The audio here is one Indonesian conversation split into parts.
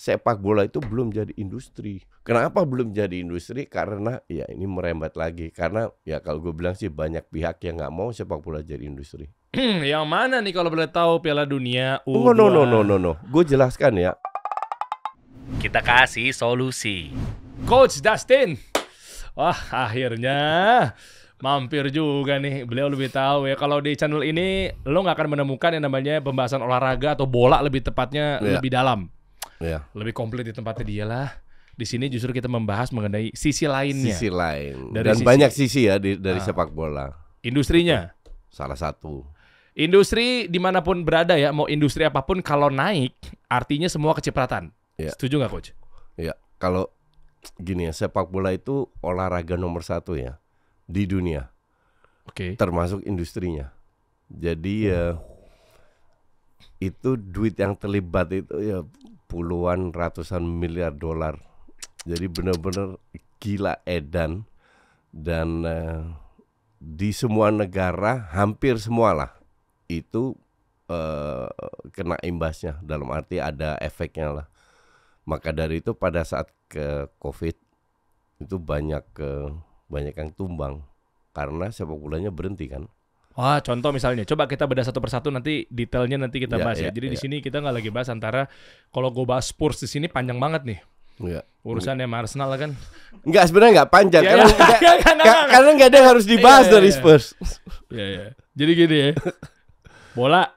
sepak bola itu belum jadi industri. Kenapa belum jadi industri? Karena ya ini merembat lagi. Karena ya kalau gue bilang sih banyak pihak yang nggak mau sepak bola jadi industri. Yang mana nih kalau boleh tahu? Piala Dunia Oh, U2? no. Gue jelaskan ya. Kita kasih solusi. Coach Dustin. Wah, akhirnya mampir juga nih. Beliau lebih tahu ya. Kalau di channel ini lo nggak akan menemukan yang namanya pembahasan olahraga atau bola lebih tepatnya lebih dalam. Ya. Lebih komplit di tempatnya dia lah. Di sini justru kita membahas mengenai sisi lainnya. Sisi lain. Dari Dan sisi- banyak sisi ya dari sepak bola. Industrinya. Salah satu. Industri dimanapun berada ya, mau industri apapun kalau naik, artinya semua kecipratan. Ya. Setuju nggak, Coach? Ya, kalau gini ya, sepak bola itu olahraga nomor 1 ya di dunia, Oke. termasuk industrinya. Jadi ya itu duit yang terlibat itu ya puluhan ratusan miliar dolar. Jadi benar-benar gila edan dan di semua negara hampir semua lah itu kena imbasnya, dalam arti ada efeknya lah. Maka dari itu pada saat ke COVID itu banyak yang tumbang karena sepak bolanya berhenti kan. Wah, contoh misalnya, coba kita bedah satu persatu, nanti detailnya nanti kita Ya, bahas ya. ya, Jadi di ya. sini kita nggak lagi bahas antara, kalau gue bahas Spurs di sini panjang banget nih Ya. urusannya sama Arsenal kan. Enggak, sebenarnya enggak panjang Ya, karena ya, karena enggak ada yang harus dibahas Iya, dari iya. Spurs. Ya. Jadi gini ya, bola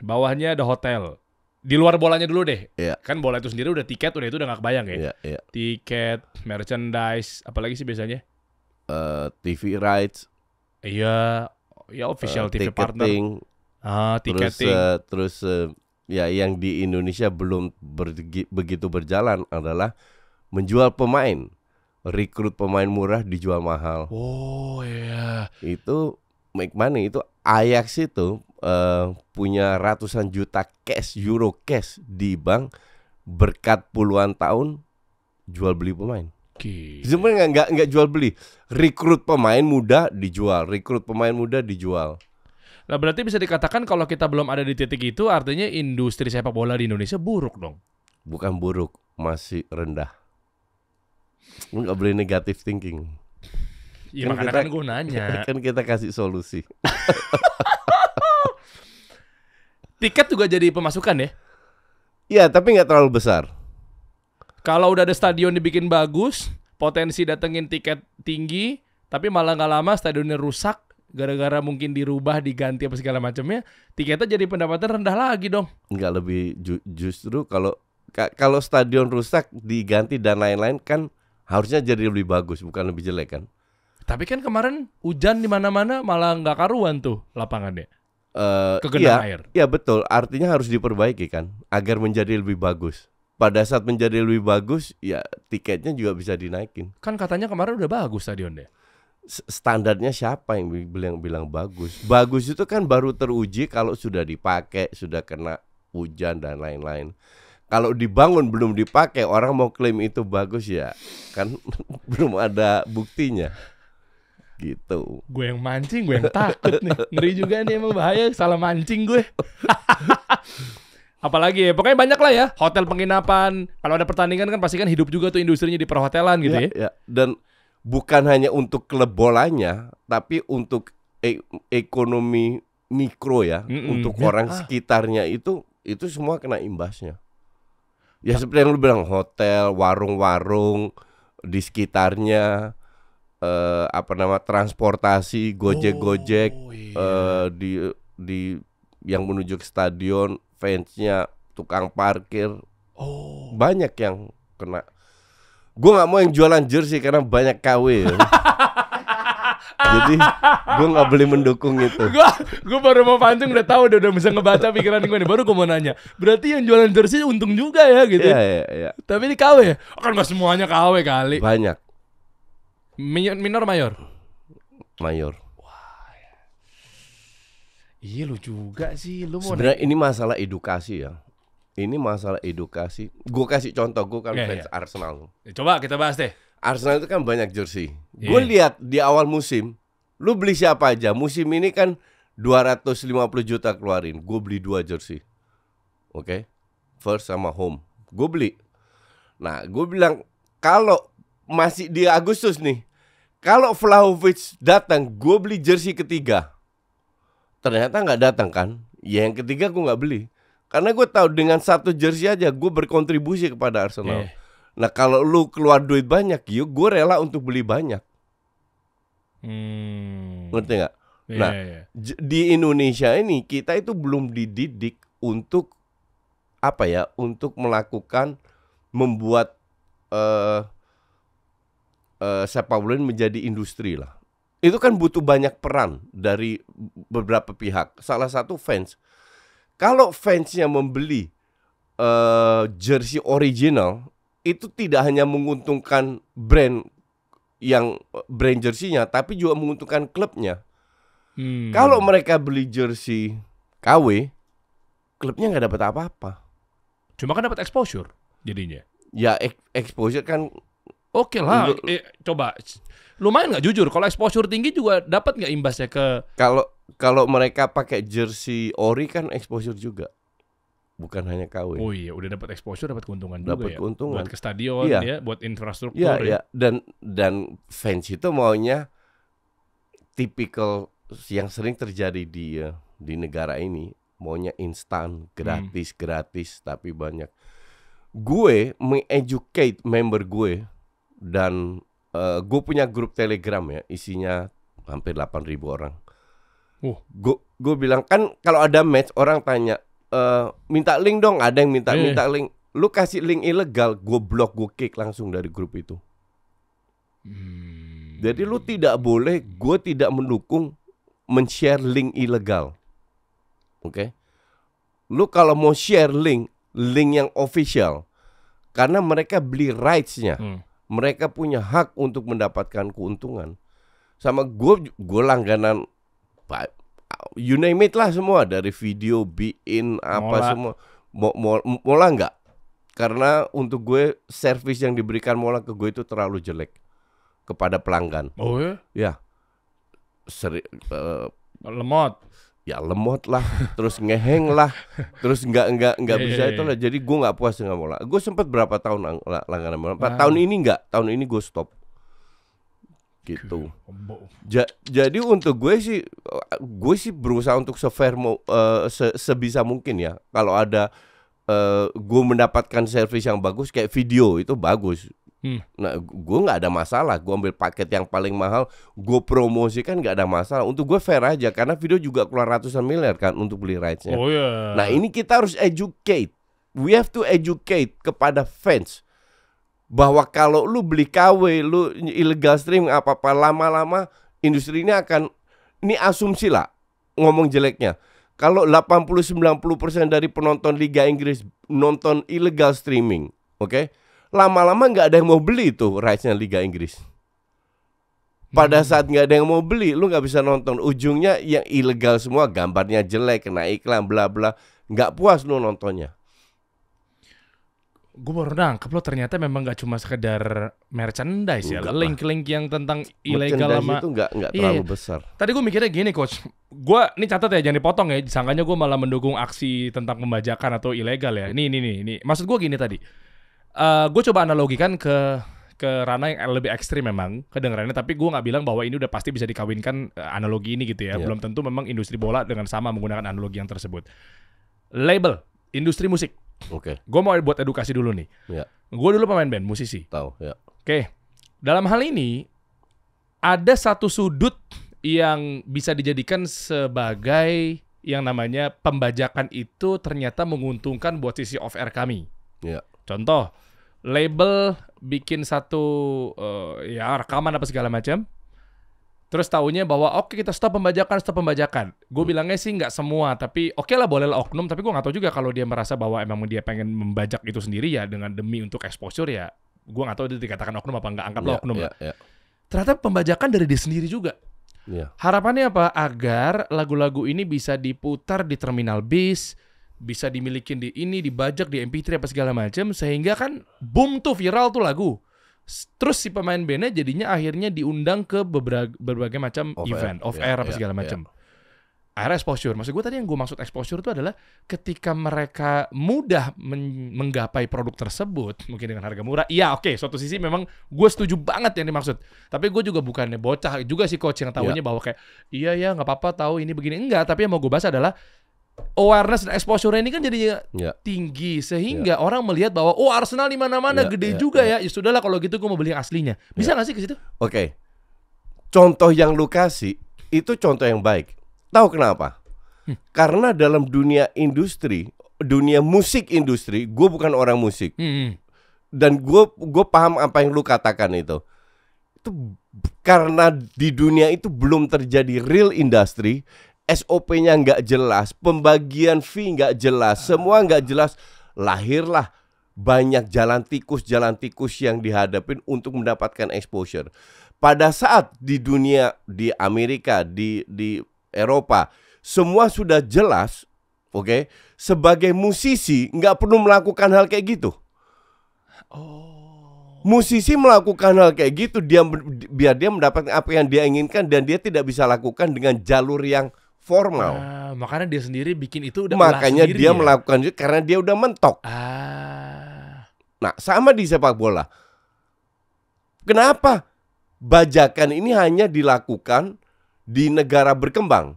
bawahnya ada hotel. Di luar bolanya dulu deh. Iya. Kan bola itu sendiri udah tiket, udah itu udah nggak kebayang ya. Iya. Tiket, merchandise, apalagi sih biasanya? TV rights, Iya, ya official TV partner. ticketing, Tiketing. terus ya yang di Indonesia belum begitu berjalan adalah menjual pemain, rekrut pemain murah dijual mahal. Oh iya. Itu make money. Itu Ajax itu punya ratusan juta euro cash di bank berkat puluhan tahun jual beli pemain. Sebenarnya nggak jual beli, rekrut pemain muda dijual, Nah berarti bisa dikatakan kalau kita belum ada di titik itu, artinya industri sepak bola di Indonesia buruk dong. Bukan buruk, masih rendah. Nggak boleh negative thinking. Iya makanya kan gue nanya. Kan kita kasih solusi. Tiket juga jadi pemasukan ya. Iya, tapi nggak terlalu besar. Kalau udah ada stadion dibikin bagus, potensi datengin tiket tinggi, tapi malah nggak lama stadionnya rusak gara-gara mungkin dirubah, diganti apa segala macamnya, tiketnya jadi pendapatan rendah lagi dong. Nggak lebih justru kalau stadion rusak diganti dan lain-lain kan harusnya jadi lebih bagus, bukan lebih jelek kan? Tapi kan kemarin hujan di mana-mana malah nggak karuan tuh lapangannya. Kegenang air. Iya betul, artinya harus diperbaiki kan agar menjadi lebih bagus. Pada saat menjadi lebih bagus, ya tiketnya juga bisa dinaikin. Kan katanya kemarin udah bagus stadionnya. Standarnya siapa yang bilang bagus? Bagus itu kan baru teruji kalau sudah dipakai, sudah kena hujan dan lain-lain. Kalau dibangun belum dipakai, orang mau klaim itu bagus ya kan belum ada buktinya. Gitu. Gue yang mancing, gue yang takut nih. Ngeri juga nih, emang bahaya salah mancing gue. Apalagi ya, pokoknya banyak lah ya. Hotel penginapan, kalau ada pertandingan kan pasti kan hidup juga tuh industrinya di perhotelan gitu ya. Ya. Dan bukan hanya untuk klub bolanya, tapi untuk ekonomi mikro ya, untuk orang sekitarnya itu semua kena imbasnya. Ya seperti yang lu bilang, hotel, warung-warung di sekitarnya, transportasi, gojek-gojek, di yang menuju ke stadion, fansnya, tukang parkir, banyak yang kena. Gue nggak mau yang jualan jersey karena banyak KW. Ya. Jadi gue nggak boleh mendukung itu. Gue baru mau pancing udah tahu udah bisa ngebaca pikiran gue nih. Baru gue mau nanya, berarti yang jualan jersey untung juga ya gitu. Iya. Tapi ini KW ya? Kan nggak semuanya KW kali. Banyak. Minor mayor. Iya lu juga sih, lu mau. Sebenarnya ini masalah edukasi ya. Gue kasih contoh, gue kan fans Arsenal. Coba kita bahas deh. Arsenal itu kan banyak jersey. Gue lihat di awal musim, lu beli siapa aja. Musim ini kan 250 juta keluarin. Gue beli 2 jersey. Oke? First sama home. gue beli. Nah, gue bilang kalau masih di Agustus nih, kalau Vlahovic datang, gue beli jersey ketiga. Ternyata nggak datang kan? Ya yang ketiga gue nggak beli. Karena gue tahu dengan satu jersey aja gue berkontribusi kepada Arsenal. Nah kalau lu keluar duit banyak, yuk gue rela untuk beli banyak. Ngerti nggak? Nah di Indonesia ini kita itu belum dididik untuk apa ya? Untuk melakukan membuat sepak bola menjadi industri lah. Itu kan butuh banyak peran dari beberapa pihak. Salah satu fans. Kalau fansnya membeli jersey original, itu tidak hanya menguntungkan brand jersey-nya, tapi juga menguntungkan klubnya. Kalau mereka beli jersey KW, klubnya nggak dapat apa-apa. Cuma kan dapat exposure jadinya. Ya exposure kan. Oke lah, coba. Lumayan nggak jujur? Kalau exposure tinggi juga dapat nggak imbasnya ke? Kalau mereka pakai jersey ori kan exposure juga, bukan hanya KW. Oh iya, udah dapat exposure, dapat keuntungan juga Dapat ya. keuntungan. Buat ke stadion ya, buat infrastruktur ya. ya. Dan fans itu maunya tipikal yang sering terjadi di negara ini, maunya instan, gratis, tapi banyak. Gue mengeducate member gue dan gue punya grup Telegram ya, isinya hampir 8.000 orang. Gue bilang kan kalau ada match orang tanya minta link dong, ada yang minta link. Lu kasih link ilegal, gue blok, gue kick langsung dari grup itu. Jadi lu tidak boleh, gue tidak mendukung men-share link ilegal. Oke? Lu kalau mau share link yang official, karena mereka beli rights-nya. Mereka punya hak untuk mendapatkan keuntungan. Sama gue langganan, you name it lah semua, dari video, be-in, apa semua. Mola enggak? Karena untuk gue service yang diberikan Mola ke gue itu terlalu jelek kepada pelanggan. Oh ya? Ya. Lemot. Ya lemot lah, terus ngeheng lah, terus nggak bisa itu lah. Jadi gue nggak puas dengan Mola. Gue sempat berapa tahun langganan Mola. Tahun ini nggak, tahun ini gue stop. Gitu. Jadi untuk gue sih berusaha untuk sebisa mungkin ya. Kalau ada gue mendapatkan service yang bagus kayak video itu bagus. Nah, gue nggak ada masalah. Gue ambil paket yang paling mahal, gue promosikan nggak ada masalah. Untuk gue fair aja, karena video juga keluar ratusan miliar kan untuk beli rights-nya. Oh, yeah. Nah, ini kita harus educate. We have to educate kepada fans bahwa kalau lu beli KW, lu illegal stream apa-apa, lama-lama industri ini akan, ini asumsi lah ngomong jeleknya. Kalau 80-90% dari penonton Liga Inggris nonton illegal streaming, oke? Lama-lama nggak ada yang mau beli tuh rights-nya Liga Inggris. Pada saat nggak ada yang mau beli, lu nggak bisa nonton. Ujungnya yang ilegal semua, gambarnya jelek, kena iklan, bla bla, nggak puas lu nontonnya. Gue baru nangkep lo ternyata memang nggak cuma sekedar merchandise ya, link-link yang tentang ilegal sama itu nggak terlalu besar. Tadi gue mikirnya gini coach, gue ini catat ya, jangan dipotong ya, sangkanya gue malah mendukung aksi tentang pembajakan atau ilegal ya. Ini maksud gue gini tadi. Gue coba analogikan ke ranah yang lebih ekstrim memang kedengarannya, tapi gue nggak bilang bahwa ini udah pasti bisa dikawinkan analogi ini gitu ya. Belum tentu memang industri bola dengan sama menggunakan analogi yang tersebut. Label industri musik. Oke. Gue mau buat edukasi dulu nih. Gue dulu pemain band, musisi. Tahu ya. Oke. Dalam hal ini ada satu sudut yang bisa dijadikan sebagai yang namanya pembajakan itu ternyata menguntungkan buat sisi off air kami. Contoh, label bikin satu rekaman apa segala macam, terus taunya bahwa oke, kita stop pembajakan. Gue bilangnya sih nggak semua, tapi oke lah, boleh lah oknum, tapi gue nggak tahu juga kalau dia merasa bahwa emang dia pengen membajak itu sendiri ya dengan demi untuk exposure ya, gue nggak tahu itu dikatakan oknum apa nggak, anggaplah oknum lah. Ternyata pembajakan dari dia sendiri juga. Harapannya apa? Agar lagu-lagu ini bisa diputar di terminal bis, bisa dimiliki di ini, dibajak di MP3 apa segala macam, sehingga kan boom tuh, viral tuh lagu. Terus si pemain bandnya jadinya akhirnya diundang ke berbagai macam event, off air apa segala macam. akhirnya exposure. Maksud gue tadi yang gue maksud exposure itu adalah ketika mereka mudah menggapai produk tersebut, mungkin dengan harga murah. Iya, oke, suatu sisi memang gue setuju banget yang dimaksud. Tapi gue juga bukannya bocah juga sih coach yang tahunya bahwa kayak iya ya nggak apa-apa tahu ini begini. Enggak, tapi yang mau gue bahas adalah awareness dan exposure ini kan jadi tinggi sehingga orang melihat bahwa Arsenal di mana-mana gede juga ya. Ya sudahlah kalau gitu gue mau beli yang aslinya. Bisa nggak sih ke situ? Oke. Contoh yang lu kasih itu contoh yang baik. Tahu kenapa? Karena dalam dunia industri, dunia musik industri, gue bukan orang musik, dan gue paham apa yang lu katakan itu karena di dunia itu belum terjadi real industry, SOP-nya nggak jelas, pembagian fee nggak jelas, semua nggak jelas, lahirlah banyak jalan tikus yang dihadapin untuk mendapatkan exposure. Pada saat di dunia, di Amerika, di Eropa, semua sudah jelas, oke? Sebagai musisi nggak perlu melakukan hal kayak gitu. Musisi melakukan hal kayak gitu biar dia mendapatkan apa yang dia inginkan dan dia tidak bisa lakukan dengan jalur yang formal. Makanya dia sendiri bikin itu udah makanya dia melakukan itu karena dia udah mentok. Nah, sama di sepak bola. Kenapa bajakan ini hanya dilakukan di negara berkembang,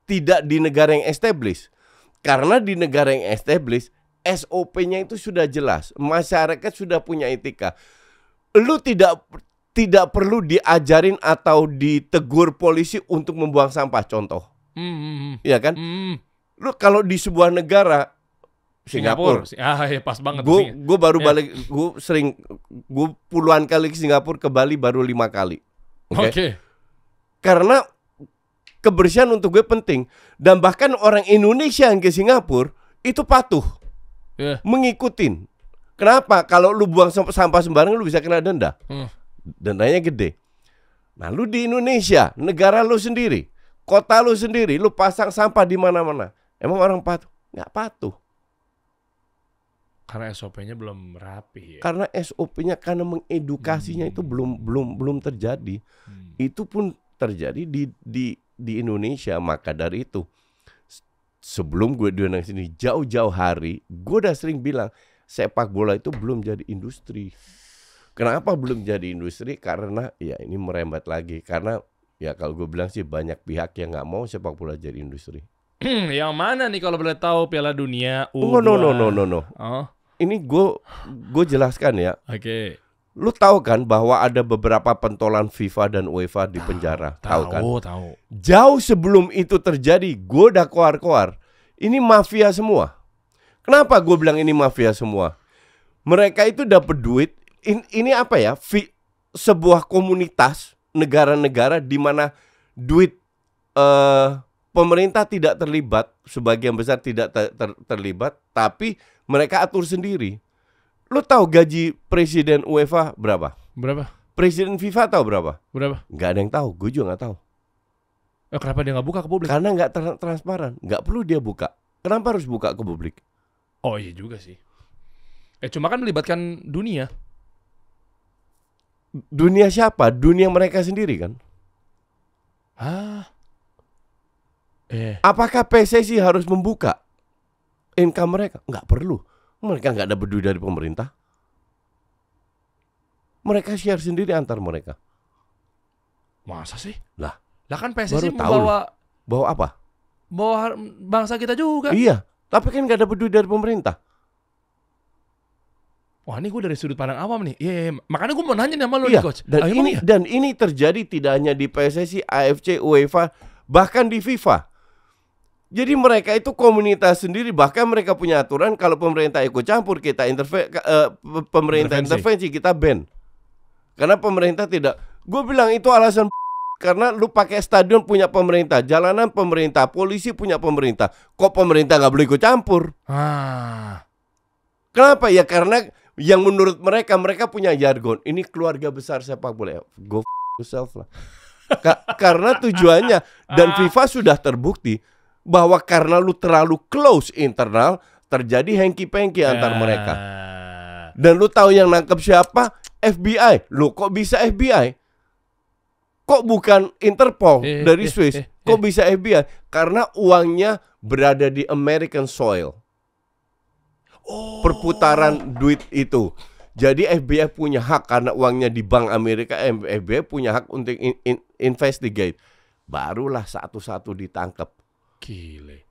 tidak di negara yang established? Karena di negara yang established, SOP-nya itu sudah jelas, masyarakat sudah punya etika. Lu tidak perlu diajarin atau ditegur polisi untuk membuang sampah, contoh. Iya kan? Lu kalau di sebuah negara Singapura. Ya pas banget. Gue baru balik, gue puluhan kali ke Singapura, ke Bali baru 5 kali. Oke. Karena kebersihan untuk gue penting, dan bahkan orang Indonesia yang ke Singapura itu patuh, mengikutin. Kenapa? Kalau lu buang sampah sembarangan lu bisa kena denda. Dendanya gede. Nah, lu di Indonesia, negara lu sendiri, kota lu sendiri, lu pasang sampah di mana-mana. Emang orang patuh? Nggak patuh. Karena SOP-nya belum rapi ya. Karena SOP-nya, karena mengedukasinya itu belum terjadi. Itu pun terjadi di Indonesia. Maka dari itu, sebelum gue diundang sini jauh-jauh hari, gue udah sering bilang sepak bola itu belum jadi industri. Kenapa belum jadi industri? Karena ya ini merembet lagi. Karena ya kalau gue bilang sih banyak pihak yang nggak mau sepak bola jadi industri. Yang mana nih kalau boleh tahu? Piala Dunia U2? No. Oh. Ini gue jelaskan ya. Oke. Lu tahu kan bahwa ada beberapa pentolan FIFA dan UEFA di penjara. Tahu kan? Tahu. Jauh sebelum itu terjadi, gue udah koar-koar. Ini mafia semua. Kenapa gue bilang ini mafia semua? Mereka itu dapat duit. Ini apa ya? Sebuah komunitas negara-negara di mana duit pemerintah tidak terlibat, sebagian besar tidak terlibat, tapi mereka atur sendiri. Lu tahu gaji presiden UEFA berapa? Berapa? Presiden FIFA tahu berapa? Berapa? Nggak ada yang tahu, gue juga nggak tahu. Kenapa dia nggak buka ke publik? Karena nggak transparan, nggak perlu dia buka. Kenapa harus buka ke publik? Oh iya juga sih. Cuma kan melibatkan dunia. Dunia siapa? Dunia mereka sendiri kan? Apakah PSSI harus membuka income mereka? Nggak perlu. Mereka nggak dapat duit dari pemerintah. Mereka share sendiri antar mereka. Masa sih? Lah kan PSSI bawa apa? Bawa bangsa kita juga. Iya, tapi kan nggak dapat duit dari pemerintah. Wah, ini gue dari sudut pandang awam nih. Iya. Makanya gue mau nanya nih sama lo nih, Coach. Dan ini terjadi tidak hanya di PSSI, AFC, UEFA, bahkan di FIFA. Jadi mereka itu komunitas sendiri, bahkan mereka punya aturan kalau pemerintah ikut campur, kita pemerintah intervensi, kita ban. Karena pemerintah tidak. Gue bilang itu alasan karena lu pakai stadion punya pemerintah, jalanan pemerintah, polisi punya pemerintah. Kok pemerintah nggak boleh ikut campur? Kenapa? Ya karena yang menurut mereka punya jargon. Ini keluarga besar sepak bola. Go yourself lah. Karena tujuannya, dan FIFA sudah terbukti bahwa karena lu terlalu close internal, terjadi hengki-pengki antar mereka. Dan lu tahu yang nangkep siapa? FBI. Lu kok bisa FBI? Kok bukan Interpol dari Swiss? Kok eh. bisa FBI? Karena uangnya berada di American soil. Perputaran duit itu. Jadi FBI punya hak karena uangnya di bank Amerika. FBI punya hak untuk investigate. Barulah satu-satu ditangkap. Gile.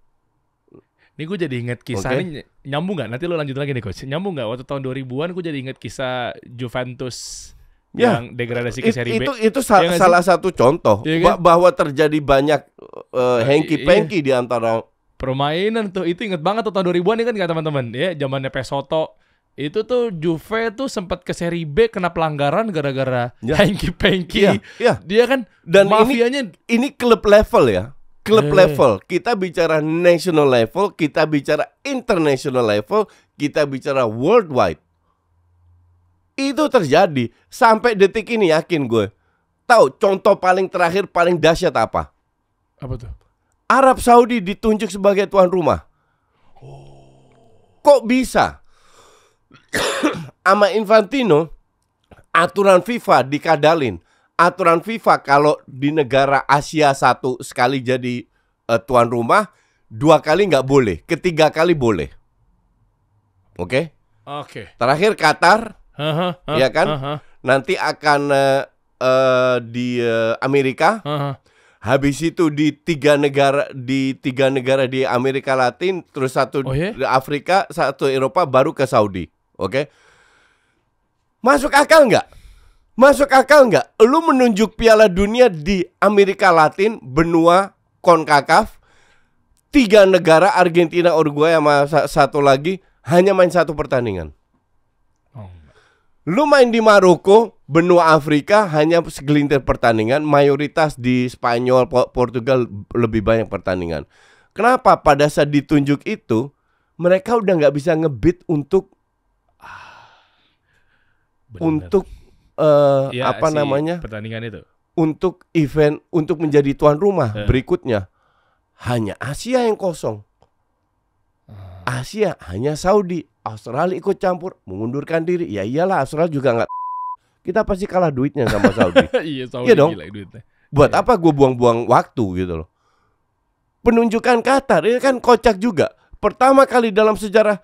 Ini gue jadi inget kisah ini nyambung nggak? Nanti lo lanjut lagi nih coach. Nyambung nggak? Waktu tahun 2000-an gue jadi inget kisah Juventus yang degradasi ke Serie B. Itu salah satu contoh bahwa terjadi banyak hengki-pengki di antara permainan tuh. Itu inget banget tuh tahun 2000-an kan nggak teman-teman? Ya, zamannya Pesotto. Itu tuh Juve tuh sempat ke Serie B kena pelanggaran gara-gara hengki-pengki. Dia kan dan mafianya ini klub level ya. Klub level, kita bicara national level, kita bicara international level, kita bicara worldwide. Itu terjadi sampai detik ini, yakin gue. Tahu contoh paling terakhir paling dahsyat apa? Apa tuh? Arab Saudi ditunjuk sebagai tuan rumah. Kok bisa? Sama Infantino, aturan FIFA dikadalin. Aturan FIFA kalau di negara Asia satu sekali jadi tuan rumah, 2 kali nggak boleh, ketiga kali boleh. Oke? Terakhir Qatar, ya kan? Nanti akan di Amerika. Habis itu di tiga negara di Amerika Latin, terus satu di Afrika, satu Eropa, baru ke Saudi. Oke? Masuk akal nggak? Masuk akal nggak? Lu menunjuk Piala Dunia di Amerika Latin, benua CONCACAF, 3 negara Argentina, Uruguay, sama satu lagi hanya main 1 pertandingan. Lu main di Maroko, benua Afrika, hanya segelintir pertandingan. Mayoritas di Spanyol, Portugal lebih banyak pertandingan. Kenapa? Pada saat ditunjuk itu, mereka udah nggak bisa ngebit untuk pertandingan itu, untuk event, untuk menjadi tuan rumah berikutnya. Hanya Asia yang kosong. Asia hanya Saudi. Australia ikut campur, mengundurkan diri. Ya iyalah, Australia juga nggak. Kita pasti kalah duitnya sama Saudi. Saudi iya dong. Gila duitnya. Buat apa gue buang-buang waktu gitu loh. Penunjukan Qatar ini kan kocak juga. Pertama kali dalam sejarah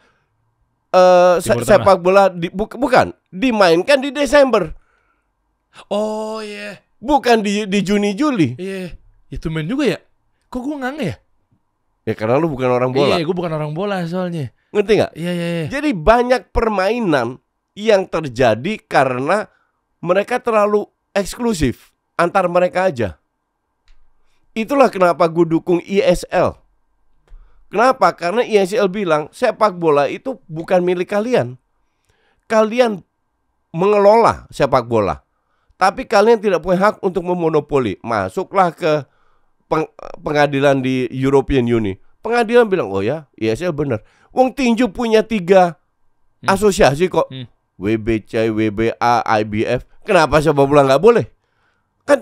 sepak bola bukan dimainkan di Desember. Bukan di Juni-Juli. Itu main juga ya? Kok gue nggak ya? Ya karena lu bukan orang bola. Gue bukan orang bola soalnya. Ngerti nggak? Iya. Jadi banyak permainan yang terjadi karena mereka terlalu eksklusif antar mereka aja. Itulah kenapa gue dukung ISL. Kenapa? Karena ISL bilang sepak bola itu bukan milik kalian. Kalian mengelola sepak bola. Tapi kalian tidak punya hak untuk memonopoli. Masuklah ke pengadilan di European Union. Pengadilan bilang, oh ya, ISL benar. Wong tinju punya 3 asosiasi kok. WBC, WBA, IBF. Kenapa sepak bola nggak boleh? Kan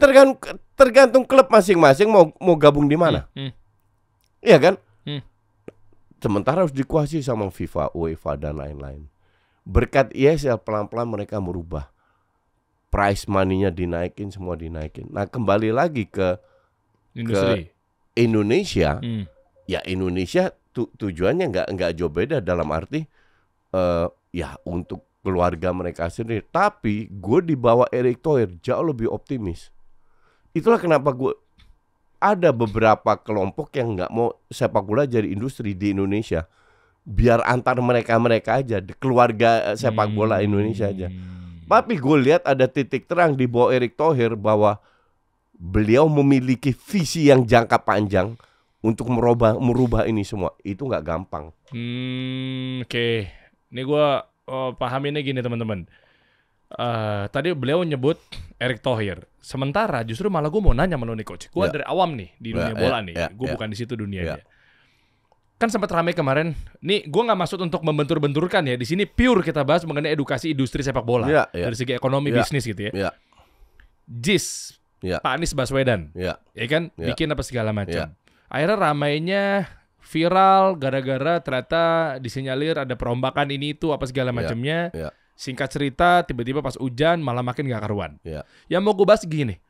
tergantung klub masing-masing mau gabung di mana. Iya kan? Sementara harus dikuasai sama FIFA, UEFA, dan lain-lain. Berkat ISL pelan-pelan mereka merubah. Price money-nya dinaikin, semua dinaikin. Nah kembali lagi ke Indonesia. Ya Indonesia tujuannya nggak jauh beda dalam arti ya untuk keluarga mereka sendiri. Tapi gue di bawah Erick Thohir jauh lebih optimis. Itulah kenapa gue ada beberapa kelompok yang nggak mau sepak bola jadi industri di Indonesia. Biar antar mereka aja, di keluarga sepak bola Indonesia aja. Tapi gue lihat ada titik terang di bawah Erick Thohir bahwa beliau memiliki visi yang jangka panjang untuk merubah ini semua. Itu nggak gampang. Oke. Ini gue pahaminnya gini teman-teman. Tadi beliau nyebut Erick Thohir. Sementara justru malah gue mau nanya sama lo nih coach. Gue dari awam nih di dunia bola nih. Gue bukan di situ dunianya. Kan sempat ramai kemarin. Nih gue nggak maksud untuk membentur-benturkan ya. Di sini pure kita bahas mengenai edukasi industri sepak bola dari segi ekonomi bisnis gitu ya. JIS, Pak Anies Baswedan, ya kan bikin apa segala macam. Akhirnya ramainya viral gara-gara ternyata disinyalir ada perombakan ini itu apa segala macamnya. Singkat cerita tiba-tiba pas hujan malah makin gak karuan. Yang mau gue bahas gini,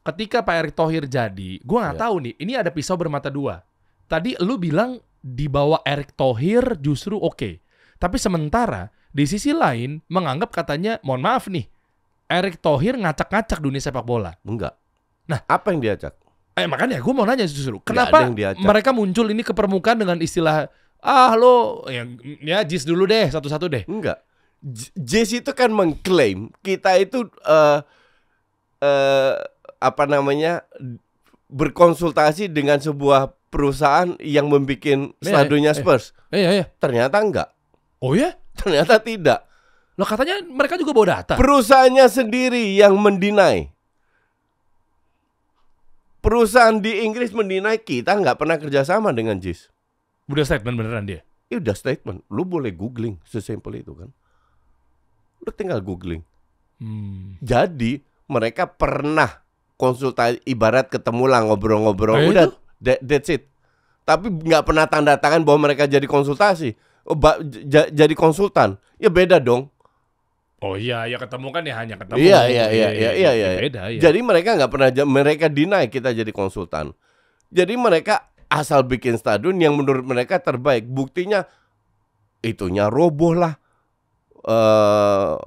ketika Pak Erick Thohir jadi, gue nggak Iya. tahu nih. Ini ada pisau bermata dua. Tadi lu bilang di bawah Erick Thohir justru oke. Tapi sementara di sisi lain menganggap katanya, mohon maaf nih, Erick Thohir ngacak-ngacak dunia sepak bola. Enggak. Nah. Apa yang diacak? Makanya gue mau nanya justru, ada kenapa yang diacak. mereka muncul ini ke permukaan dengan istilah lo yang ya jis dulu deh satu-satu deh. Enggak. Jis itu kan mengklaim kita itu apa namanya berkonsultasi dengan sebuah perusahaan yang membuat stadionnya Spurs. Iya. Ternyata enggak. Oh ya? Ternyata tidak. Loh katanya mereka juga bawa data. Perusahaannya sendiri yang mendinai. Perusahaan di Inggris mendinai kita nggak pernah kerjasama dengan JIS. Udah statement beneran dia. Ya udah statement. Lu boleh googling, sesimpel itu kan. Lu tinggal googling. Jadi mereka pernah konsultasi, ibarat ketemu lah ngobrol-ngobrol. Udah, that's it. Tapi nggak pernah tanda tangan bahwa mereka jadi konsultasi. Jadi konsultan. Ya beda dong. Oh iya, ya ketemu kan ya hanya ketemu. Iya. Beda ya. Jadi mereka nggak pernah, mereka deny kita jadi konsultan. Jadi mereka asal bikin stadion yang menurut mereka terbaik. Buktinya itunya roboh lah.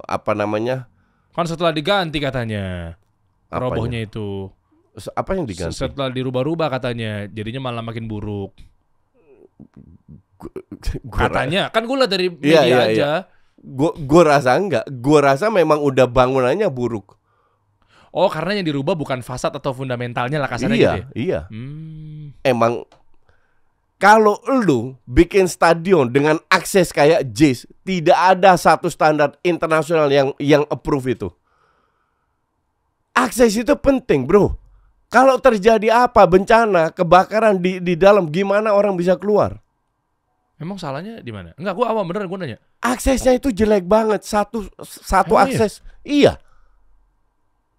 Apa namanya? Kan setelah diganti katanya. Apanya? Robohnya itu. Apa yang diganti? Setelah dirubah-rubah katanya, jadinya malah makin buruk. Katanya, kan gue liat dari media aja. Gue rasa enggak. Gue rasa memang udah bangunannya buruk. Oh, karena yang dirubah bukan fasad atau fundamentalnya lah kasarnya Iya, gitu ya? iya. Emang kalau lu bikin stadion dengan akses kayak JIS, tidak ada satu standar internasional yang approve itu. Akses itu penting, bro. Kalau terjadi apa, bencana, kebakaran di dalam, gimana orang bisa keluar? emang salahnya di mana? Enggak, gue awam beneran gue nanya. Aksesnya itu jelek banget, satu Emang akses. Iya.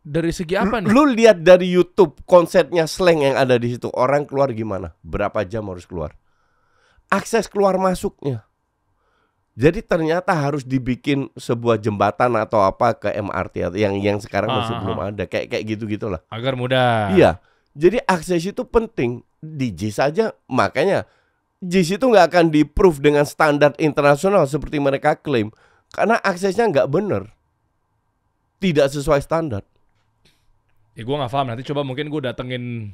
Dari segi apa nih? Lu lihat dari YouTube konsepnya slang yang ada di situ. Orang keluar gimana? Berapa jam harus keluar? Akses keluar masuknya. Jadi ternyata harus dibikin sebuah jembatan atau apa ke MRT atau yang sekarang masih belum ada. Kayak gitu-gitulah. Agar mudah. Iya. Jadi akses itu penting. Di JIS saja, makanya JIS itu nggak akan di-proof dengan standar internasional seperti mereka klaim. Karena aksesnya nggak benar. Tidak sesuai standar. Ya gue gak paham, nanti coba mungkin gue datengin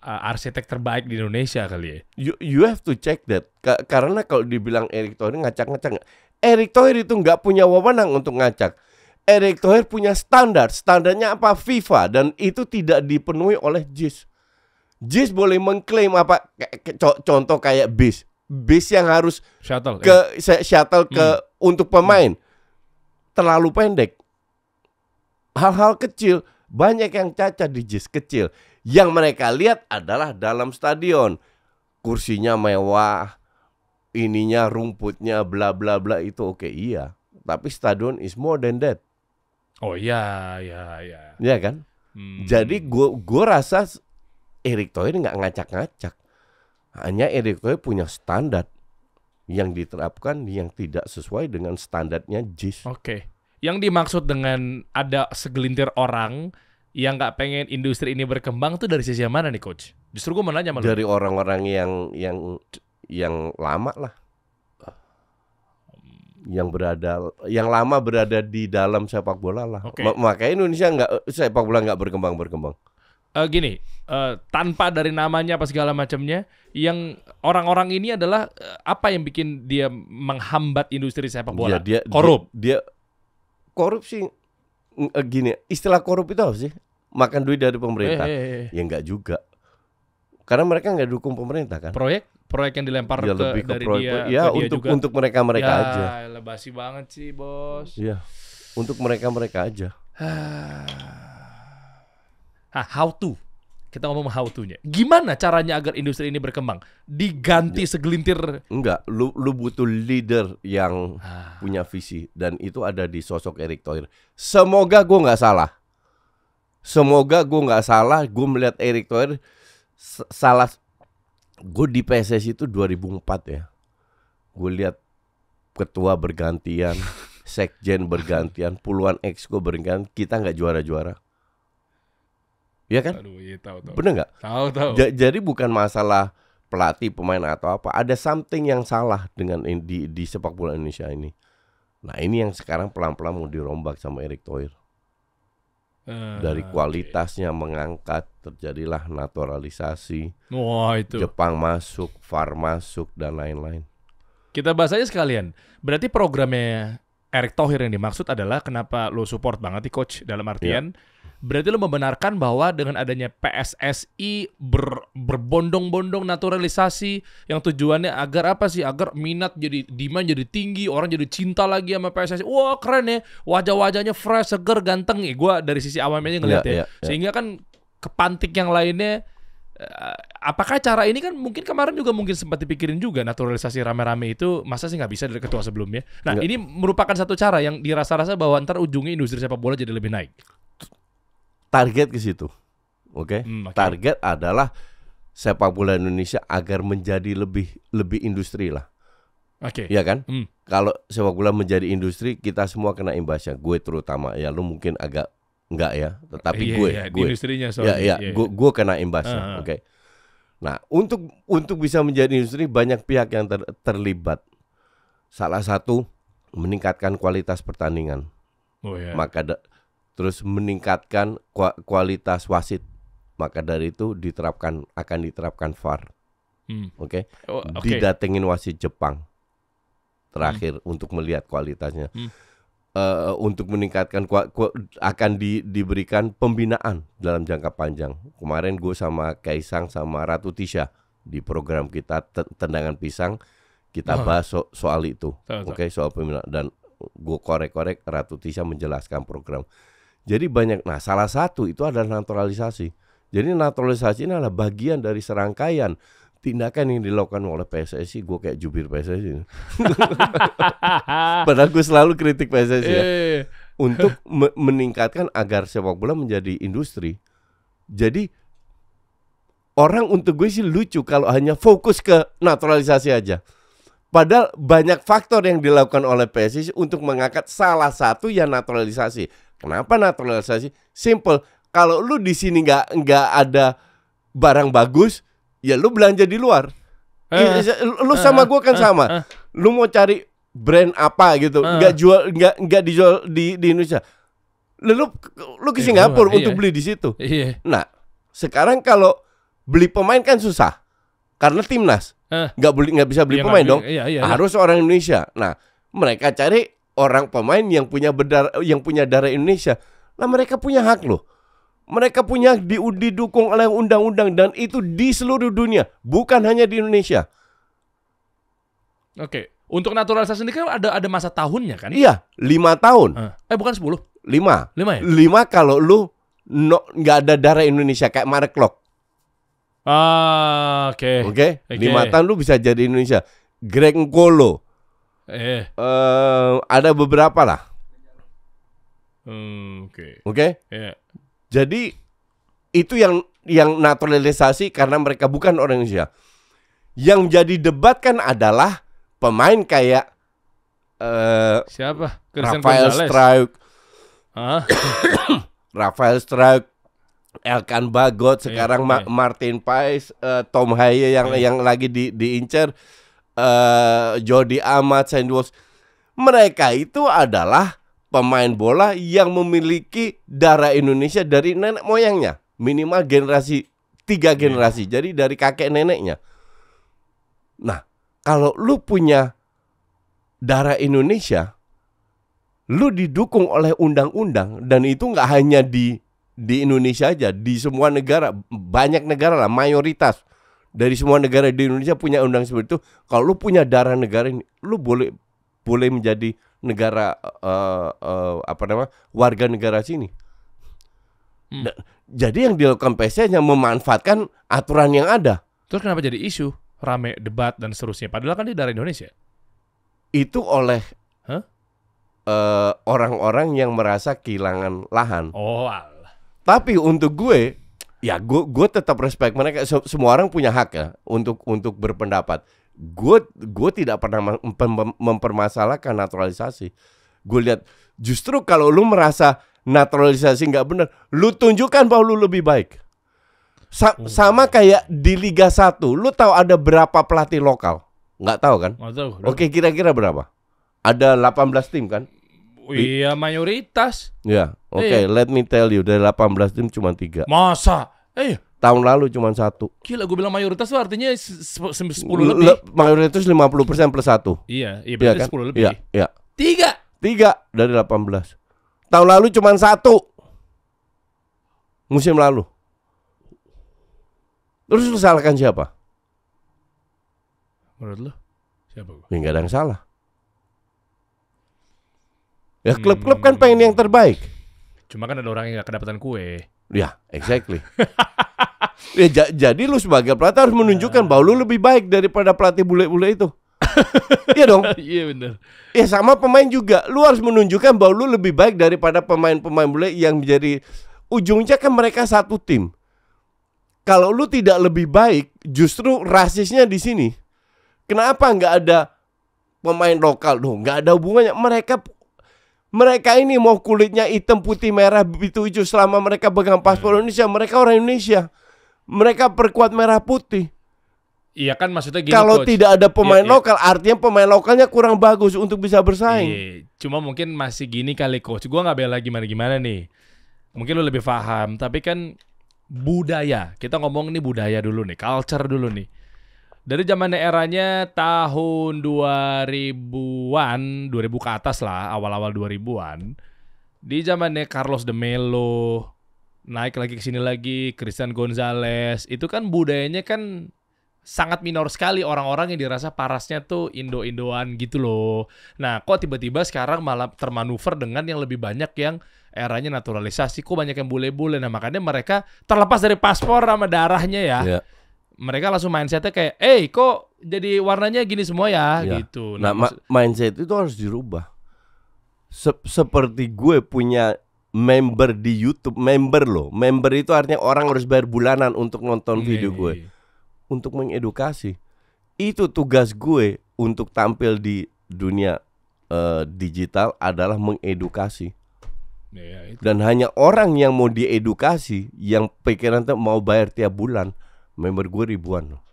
arsitek terbaik di Indonesia kali ya. You have to check that. Karena kalau dibilang Erick Thohir ngacak-ngacak, Erick Thohir itu nggak punya wewenang untuk ngacak. Erick Thohir punya standar. Standarnya apa? FIFA. Dan itu tidak dipenuhi oleh JIS. JIS boleh mengklaim apa? Contoh kayak bis. Bis yang harus Shuttle shuttle untuk pemain. Terlalu pendek. Hal-hal kecil. Banyak yang cacat di JIS kecil. Yang mereka lihat adalah dalam stadion. Kursinya mewah. Ininya rumputnya bla bla bla itu oke, iya. Tapi stadion is more than that. Oh iya. Iya kan? Jadi gue rasa Erick Thohir nggak ngacak-ngacak. Hanya Erick Thohir punya standar yang diterapkan yang tidak sesuai dengan standarnya JIS. Oke. Yang dimaksud dengan ada segelintir orang yang nggak pengen industri ini berkembang tuh dari sisi yang mana nih, Coach? Justru gue mau nanya sama lu. Dari orang-orang yang lama lah. Yang lama berada di dalam sepak bola lah. Oke. Makanya Indonesia sepak bola nggak berkembang. Gini, tanpa dari namanya apa segala macamnya, yang orang-orang ini adalah apa yang bikin dia menghambat industri sepak bola? Dia korupsi. Gini, istilah korup itu apa sih? Makan duit dari pemerintah. Ya enggak juga. Karena mereka enggak dukung pemerintah kan. Proyek yang dilempar Ya, lebih ke dari proyek, dia ya ke dia untuk juga. untuk mereka aja. Ya, lebasi banget sih, Bos. Iya. Untuk mereka aja. How to? Kita ngomong how to-nya. Gimana caranya agar industri ini berkembang? Diganti segelintir. Enggak, lu butuh leader yang punya visi, dan itu ada di sosok Erick Thohir. Semoga gue nggak salah. Gue melihat Erick Thohir salah. Gue di PSSI itu 2004 ya. Gue lihat ketua bergantian, sekjen bergantian, puluhan exco bergantian, kita nggak juara-juara. ya kan? Aduh, iya tahu. Bener nggak? Tahu. Jadi bukan masalah pelatih, pemain atau apa. Ada something yang salah dengan di sepak bola Indonesia ini. Nah ini yang sekarang pelan-pelan mau dirombak sama Erick Thohir. Dari kualitasnya mengangkat, terjadilah naturalisasi. Wah itu. Jepang masuk, VAR masuk, dan lain-lain. Kita bahas aja sekalian. Berarti programnya Erick Thohir yang dimaksud adalah kenapa lo support banget nih coach, dalam artian berarti lo membenarkan bahwa dengan adanya PSSI berbondong-bondong naturalisasi yang tujuannya agar apa sih? Agar minat jadi demand jadi tinggi, orang jadi cinta lagi sama PSSI. Wah keren ya, wajah-wajahnya fresh, seger, ganteng. Gua dari sisi awamnya ngeliat ya. Sehingga kan kepantik yang lainnya. Apakah cara ini kan mungkin kemarin juga mungkin sempat dipikirin juga naturalisasi rame-rame itu masa sih nggak bisa dari ketua sebelumnya. Nah ini merupakan satu cara yang dirasa-rasa bahwa ntar ujungnya industri sepak bola jadi lebih naik. Target ke situ, oke? Target adalah sepak bola Indonesia agar menjadi lebih industri lah. Iya kan? Kalau sepak bola menjadi industri, kita semua kena imbasnya. Gue terutama, ya lu mungkin agak enggak ya, tetapi gue industrinya gue kena imbasnya, oke. Nah, untuk bisa menjadi industri banyak pihak yang terlibat. Salah satu meningkatkan kualitas pertandingan. Maka terus meningkatkan kualitas wasit. Maka dari itu akan diterapkan VAR. Oke. Didatengin wasit Jepang. Terakhir untuk melihat kualitasnya. Untuk meningkatkan akan diberikan pembinaan dalam jangka panjang. Kemarin gue sama Kaisang sama Ratu Tisha di program kita Tendangan Pisang kita bahas soal itu, oke, soal pembinaan, dan gue korek Ratu Tisha menjelaskan program. Jadi banyak. Nah salah satu itu adalah naturalisasi. Jadi naturalisasi ini adalah bagian dari serangkaian tindakan yang dilakukan oleh PSSI. Gue kayak jubir PSSI. Padahal gue selalu kritik PSSI ya. Untuk meningkatkan agar sepak bola menjadi industri. Jadi orang untuk gue sih lucu kalau hanya fokus ke naturalisasi aja. Padahal banyak faktor yang dilakukan oleh PSSI untuk mengangkat salah satu yang naturalisasi. Kenapa naturalisasi? Simple. Kalau lu di sini nggak ada barang bagus, ya lu belanja di luar. Lu sama gue kan sama. Lu mau cari brand apa gitu, nggak dijual di Indonesia. Lu ke Singapura untuk beli di situ. Nah, sekarang kalau beli pemain kan susah. Karena timnas. Nggak bisa beli pemain dong. Harus orang Indonesia. Nah, mereka cari orang pemain yang punya darah Indonesia. Nah, mereka punya hak loh. Mereka punya didukung oleh undang-undang, dan itu di seluruh dunia, bukan hanya di Indonesia. Oke. Untuk naturalisasi ini kan ada masa tahunnya kan? Iya, 5 tahun. Bukan 10. 5 ya? 5 kalau lu nggak ada darah Indonesia kayak Mark Klok. Oke. 5 tahun lu bisa jadi Indonesia. Greg Nkolo. Ada beberapa lah. Oke. Jadi itu yang naturalisasi karena mereka bukan orang Indonesia. Yang jadi debat kan adalah pemain kayak siapa? Rafael Struijk. Rafael Struijk, Elkan Bagot, sekarang Martin Paes, Tom Haye yang lagi diincar, Jody Amat, Sandy Walsh. Mereka itu adalah pemain bola yang memiliki darah Indonesia dari nenek moyangnya. Minimal 3 generasi. Jadi dari kakek neneknya. Nah, kalau lu punya darah Indonesia, lu didukung oleh undang-undang, dan itu nggak hanya di Indonesia aja, di semua negara, banyak negara lah, mayoritas dari semua negara di Indonesia punya undang seperti itu. Kalau lu punya darah negara ini, lu boleh menjadi negara warga negara sini. Jadi yang dilakukan PSSI hanya memanfaatkan aturan yang ada. Terus kenapa jadi isu rame debat dan seterusnya? Padahal kan dia dari Indonesia. Itu oleh orang-orang yang merasa kehilangan lahan. Tapi untuk gue, ya gue tetap respect mereka. Semua orang punya hak ya untuk berpendapat. Gue tidak pernah mempermasalahkan naturalisasi. Gue lihat justru kalau lu merasa naturalisasi nggak benar, lu tunjukkan bahwa lu lebih baik. Sama kayak di Liga 1, lu tahu ada berapa pelatih lokal? Nggak tahu kan? Nggak tahu. Oke, kira-kira berapa? Ada 18 tim kan? Iya, mayoritas. Ya, oke, let me tell you, dari 18 tim cuma 3. Masa? Tahun lalu cuma 1. Gila, gue bilang mayoritas tuh artinya 10 lebih. Mayoritas 50% plus 1. Iya, Iya berarti kan? 10 lebih. Iya. 3 dari 18. Tahun lalu cuma 1. Musim lalu. Terus lu salahkan siapa? Menurut lu siapa gua? Ya nggak ada yang salah. Ya klub-klub kan pengen yang terbaik. Cuma kan ada orang yang gak kedapatan kue. Ya, exactly. Ya, jadi lu sebagai pelatih harus menunjukkan bahwa lu lebih baik daripada pelatih bule-bule itu. Iya dong. Iya benar. Ya sama pemain juga. Lu harus menunjukkan bahwa lu lebih baik daripada pemain-pemain bule yang menjadi ujungnya kan mereka satu tim. Kalau lu tidak lebih baik, justru rasisnya di sini. Kenapa nggak ada pemain lokal dong? Nggak ada hubungannya. Mereka ini mau kulitnya hitam, putih, merah, itu hijau. Selama mereka pegang paspor Indonesia, mereka orang Indonesia. Mereka perkuat merah putih. Iya kan maksudnya gini, Kalau Coach. tidak ada pemain Iya. lokal, artinya pemain lokalnya kurang bagus untuk bisa bersaing. Iya, cuma mungkin masih gini kali, Coach. Gua nggak bela gimana-gimana nih. Mungkin lu lebih paham, tapi kan budaya. Kita ngomong nih budaya dulu nih, culture dulu nih. Dari zaman eranya tahun 2000-an, 2000 ke atas lah, awal-awal 2000-an. Di zamannya Carlos de Melo, naik lagi ke sini lagi, Christian Gonzalez, itu kan budayanya kan sangat minor sekali, orang-orang yang dirasa parasnya tuh Indo-Indoan gitu loh. Nah, kok tiba-tiba sekarang malah termanuver dengan yang lebih banyak yang eranya naturalisasi, kok banyak yang bule-bule. Nah, makanya mereka terlepas dari paspor sama darahnya ya. Ya. Mereka langsung mindsetnya kayak, kok jadi warnanya gini semua ya, Ya. gitu. Nah, mindset itu harus dirubah. Seperti gue punya member di YouTube, member itu artinya orang harus bayar bulanan untuk nonton video gue, untuk mengedukasi. Itu tugas gue untuk tampil di dunia digital adalah mengedukasi. Ya, itu. Dan hanya orang yang mau diedukasi, yang pikiran tuh mau bayar tiap bulan. Member gue ribuan loh.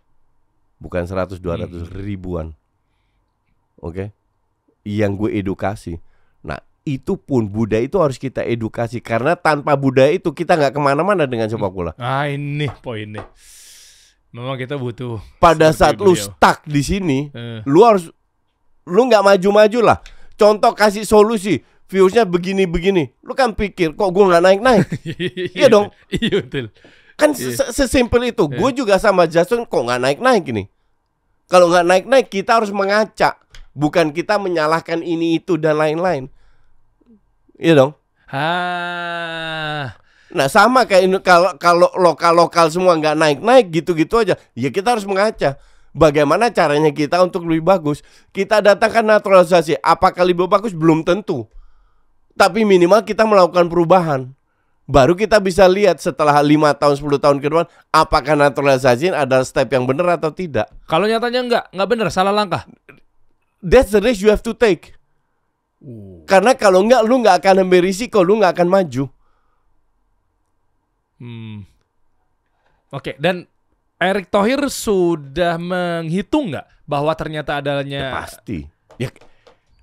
Bukan 100, 200, ribuan. Oke? Yang gue edukasi. Nah, itu pun budaya itu harus kita edukasi. Karena tanpa budaya itu kita nggak kemana-mana dengan sepak bola. Ah, ini poinnya. Memang kita butuh. Pada seperti saat lu beliau. stuck di sini, Eh. lu nggak maju-maju lah. Contoh kasih solusi. Viewersnya begini-begini. Lu kan pikir, kok gue nggak naik-naik? Iya dong. Iya betul. Kan sesimpel itu. Gue juga sama Jason kok nggak naik-naik ini. Kalau nggak naik-naik kita harus mengacak. Bukan kita menyalahkan ini itu dan lain-lain. Iya dong. Nah sama kayak ini, kalau lokal semua nggak naik-naik gitu-gitu aja. Ya kita harus mengaca. Bagaimana caranya kita untuk lebih bagus. Kita datangkan naturalisasi. Apakah lebih bagus? Belum tentu. Tapi minimal kita melakukan perubahan. Baru kita bisa lihat setelah 5 tahun, 10 tahun ke depan, apakah naturalisasi ada step yang benar atau tidak. Kalau nyatanya nggak benar, salah langkah. That's the risk you have to take. Karena kalau nggak, lu nggak akan ambil risiko, lu nggak akan maju. Oke, dan Erick Thohir sudah menghitung nggak bahwa ternyata adanya... Ya, pasti. Ya,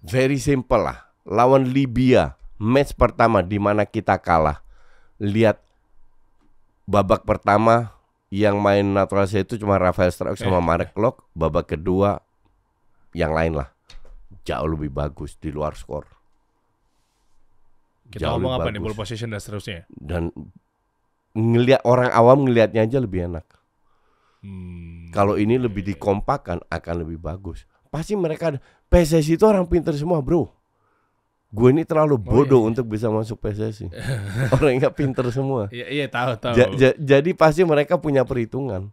very simple lah. Lawan Libya, match pertama di mana kita kalah. Lihat babak pertama yang main naturalisasi itu cuma Rafael Struijk sama Marek Klok. Babak kedua yang lain lah jauh lebih bagus di luar skor. Kita Jauh ngomong lebih apa nih, bagus. ball position dan seterusnya. Dan ngelihat orang awam ngelihatnya aja lebih enak. Kalau ini lebih dikompakkan akan lebih bagus. Pasti mereka PSSI itu orang pintar semua, bro. Gue ini terlalu bodoh untuk bisa masuk PSSI. Orangnya pintar semua. Iya tahu. Jadi pasti mereka punya perhitungan.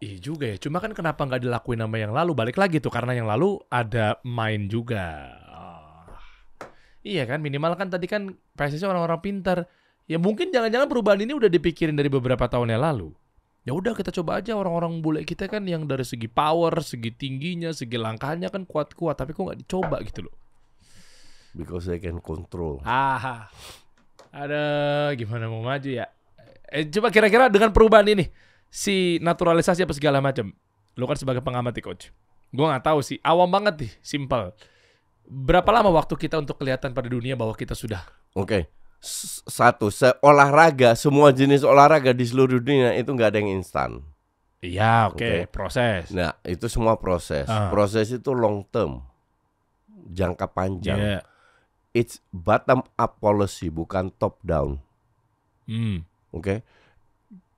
Iya juga ya. Cuma kan kenapa nggak dilakuin sama yang lalu? Balik lagi tuh karena yang lalu ada main juga. Iya kan, minimal kan tadi kan PSSI orang-orang pintar. Ya mungkin jangan-jangan perubahan ini udah dipikirin dari beberapa tahun yang lalu. Ya udah kita coba aja orang-orang bule kita kan yang dari segi power, segi tingginya, segi langkahnya kan kuat-kuat, tapi kok nggak dicoba gitu loh. because they can control. Ada gimana mau maju ya? Coba kira-kira dengan perubahan ini, si naturalisasi apa segala macam, lu kan sebagai pengamat nih coach. Gue nggak tahu sih, awam banget nih, simple. Berapa lama waktu kita untuk kelihatan pada dunia bahwa kita sudah? Oke. Satu, olahraga, semua jenis olahraga di seluruh dunia itu nggak ada yang instan. Iya, oke. Proses. Nah, itu semua proses. Proses itu long term, jangka panjang. Yeah. It's bottom up policy, bukan top down. Oke.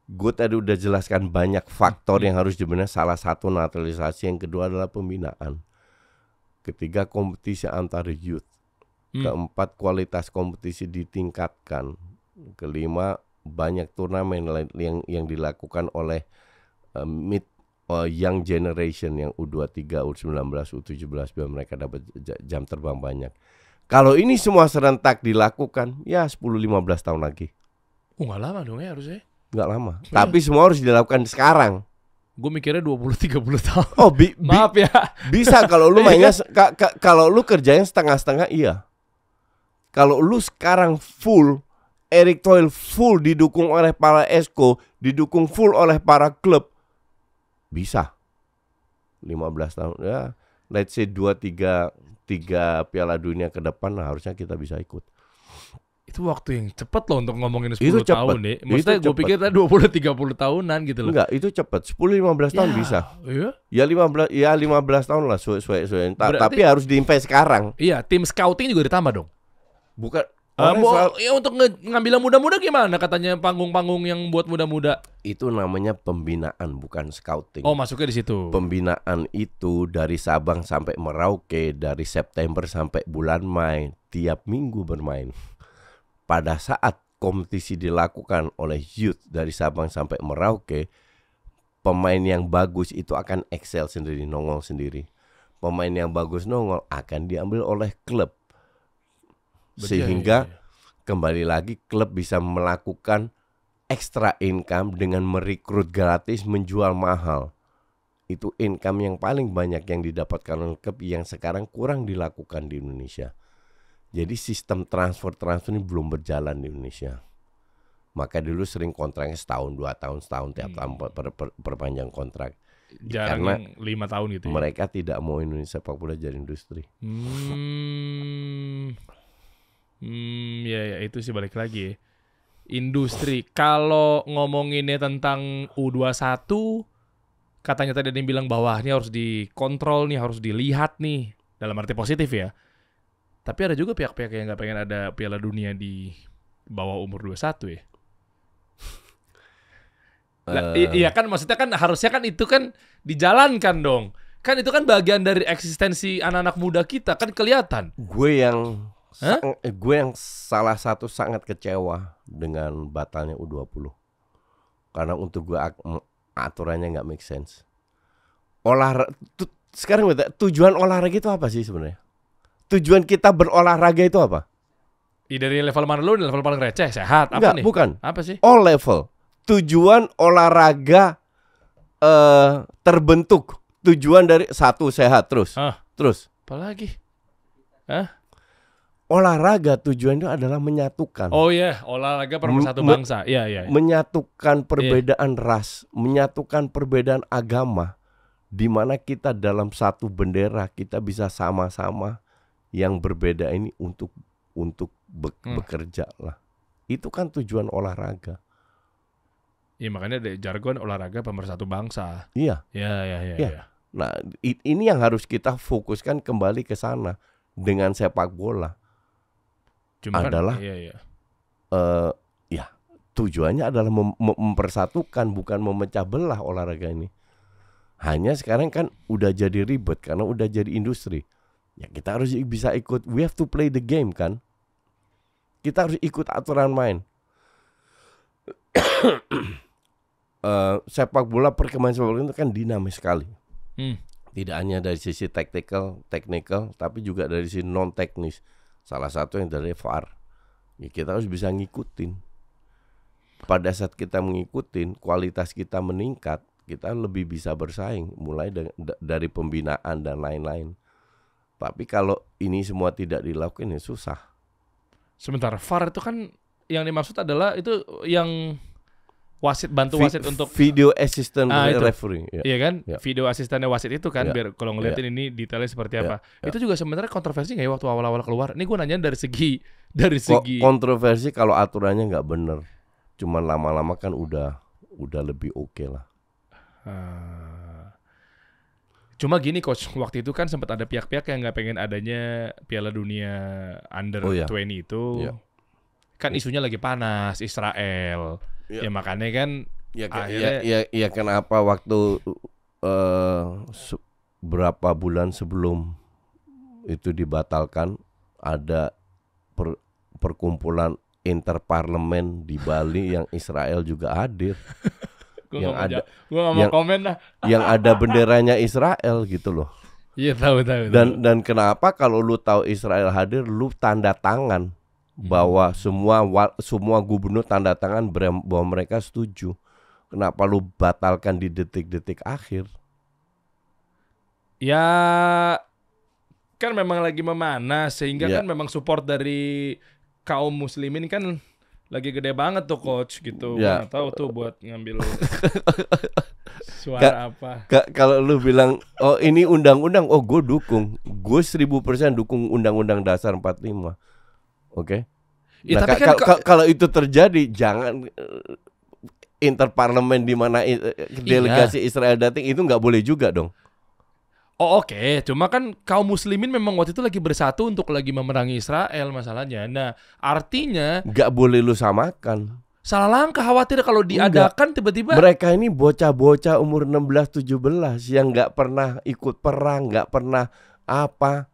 Gue tadi udah jelaskan banyak faktor yang harus dibenahi. Salah satu naturalisasi, yang kedua adalah pembinaan. Ketiga, kompetisi antar youth. Keempat, kualitas kompetisi ditingkatkan. Kelima, banyak turnamen yang dilakukan oleh young generation, yang U23, U19, U17, biar mereka dapat jam terbang banyak. Kalau ini semua serentak dilakukan, ya 10-15 tahun lagi. Nggak lama dong ya harusnya. Nggak lama. Tapi semua harus dilakukan sekarang. Gue mikirnya 20-30 tahun. Oh, maaf ya. Bisa kalau lu mainnya kalau lu kerjanya setengah-setengah, iya. Kalau lu sekarang full, Eric Toil full, didukung oleh para esko, didukung full oleh para klub, bisa 15 tahun ya, let's say 2-3 Piala Dunia ke depan, harusnya kita bisa ikut. Itu waktu yang cepat loh untuk ngomongin 10 itu tahun deh. Maksudnya gue pikir tadi 20-30 tahunan gitu loh. Enggak, itu cepat. 10-15 tahun bisa. Iya? Ya 15 tahun lah. Tapi harus diinvest sekarang. Iya, tim scouting juga ditambah dong. Bukan. Ya untuk ngambil yang muda-muda gimana? Katanya panggung-panggung yang buat muda-muda. Itu namanya pembinaan, bukan scouting. Oh, masuknya di situ. Pembinaan itu dari Sabang sampai Merauke, dari September sampai bulan Mei, tiap minggu bermain. Pada saat kompetisi dilakukan oleh youth dari Sabang sampai Merauke, pemain yang bagus itu akan excel sendiri, nongol sendiri. Pemain yang bagus nongol akan diambil oleh klub. Sehingga kembali lagi klub bisa melakukan extra income dengan merekrut gratis, menjual mahal. Itu income yang paling banyak yang didapatkan oleh klub, yang sekarang kurang dilakukan di Indonesia. Jadi sistem transfer ini belum berjalan di Indonesia. Maka dulu sering kontraknya setahun, 2 tahun, setahun tiap tahun perpanjang kontrak. Jarang Karena 5 tahun gitu ya. Mereka tidak mau Indonesia sepak bola jadi industri. Ya itu sih balik lagi ya. Industri. Kalau ngomonginnya tentang U21, katanya tadi ada yang bilang bahwa ini harus dikontrol nih, harus dilihat nih, dalam arti positif ya. Tapi ada juga pihak-pihak yang nggak pengen ada Piala Dunia di bawah umur 21 ya. Iya kan, maksudnya kan harusnya kan itu kan dijalankan dong. Kan itu kan bagian dari eksistensi anak-anak muda kita, kan kelihatan. Gue yang salah satu sangat kecewa dengan batalnya U20. Karena untuk gue aturannya nggak make sense. Sekarang tujuan olahraga itu apa sih sebenarnya? Tujuan kita berolahraga itu apa? Dari level mana lu? Level paling receh, sehat, apa Enggak, nih? Bukan. Apa sih? All level. Tujuan olahraga terbentuk. Tujuan dari satu, sehat terus. Terus. Apalagi? Olahraga tujuannya adalah menyatukan. Oh iya, olahraga pemersatu bangsa. Iya. Menyatukan perbedaan ras, menyatukan perbedaan agama, di mana kita dalam satu bendera kita bisa sama-sama yang berbeda ini untuk bekerja lah. Itu kan tujuan olahraga. Iya, makanya ada jargon olahraga pemersatu bangsa. Iya. Iya. Nah, ini yang harus kita fokuskan kembali ke sana dengan sepak bola. Adalah tujuannya adalah mempersatukan, bukan memecah belah olahraga ini. Hanya sekarang kan udah jadi ribet karena udah jadi industri. Ya kita harus bisa ikut. We have to play the game kan. Kita harus ikut aturan main. Sepak bola, perkembangan sepak bola itu kan dinamis sekali. Tidak hanya dari sisi technical, tapi juga dari sisi non teknis. Salah satu yang dari VAR. Ya, kita harus bisa ngikutin. Pada saat kita mengikutin, kualitas kita meningkat, kita lebih bisa bersaing. Mulai dari pembinaan dan lain-lain. Tapi kalau ini semua tidak dilakukan ya susah. Sebentar, VAR itu kan yang dimaksud adalah itu yang wasit bantu wasit untuk video assistant itu. referee. Ya. Iya kan, Ya. video asistennya wasit itu kan, Ya. biar kalau ngeliatin ini detailnya seperti Ya. apa. Ya. Itu juga sebenarnya kontroversi nggak ya waktu awal-awal keluar? Ini gue nanya dari segi Kontroversi kalau aturannya nggak bener. Cuman lama-lama kan udah lebih oke lah. Cuma gini coach, waktu itu kan sempat ada pihak-pihak yang nggak pengen adanya Piala Dunia Under 20 itu. Ya. Kan isunya lagi panas, Israel. Ya makanya kan Ya kenapa waktu berapa bulan sebelum itu dibatalkan ada perkumpulan interparlemen di Bali yang Israel juga hadir. Gue nggak mau komen lah. Yang ada benderanya Israel gitu loh. Iya tahu. Dan kenapa kalau lu tahu Israel hadir, lu tanda tangan bahwa semua gubernur tanda tangan bahwa mereka setuju. Kenapa lu batalkan di detik-detik akhir? Ya kan memang lagi memanas sehingga kan memang support dari kaum muslimin kan lagi gede banget tuh coach gitu. Ya. Nggak tahu tuh buat ngambil suara apa. Kalau lu bilang oh ini undang-undang, oh gue dukung. Gue 1000% dukung undang-undang dasar 45. Oke. Ya, Nah, tapi kan kalau itu terjadi jangan interparlemen di mana delegasi Israel datang itu nggak boleh juga dong. Oh oke. Cuma kan kaum muslimin memang waktu itu lagi bersatu untuk lagi memerangi Israel masalahnya. Nah artinya Nggak boleh lu samakan. salah langkah, khawatir kalau diadakan tiba-tiba. Mereka ini bocah-bocah umur 16-17 yang nggak pernah ikut perang, nggak pernah apa.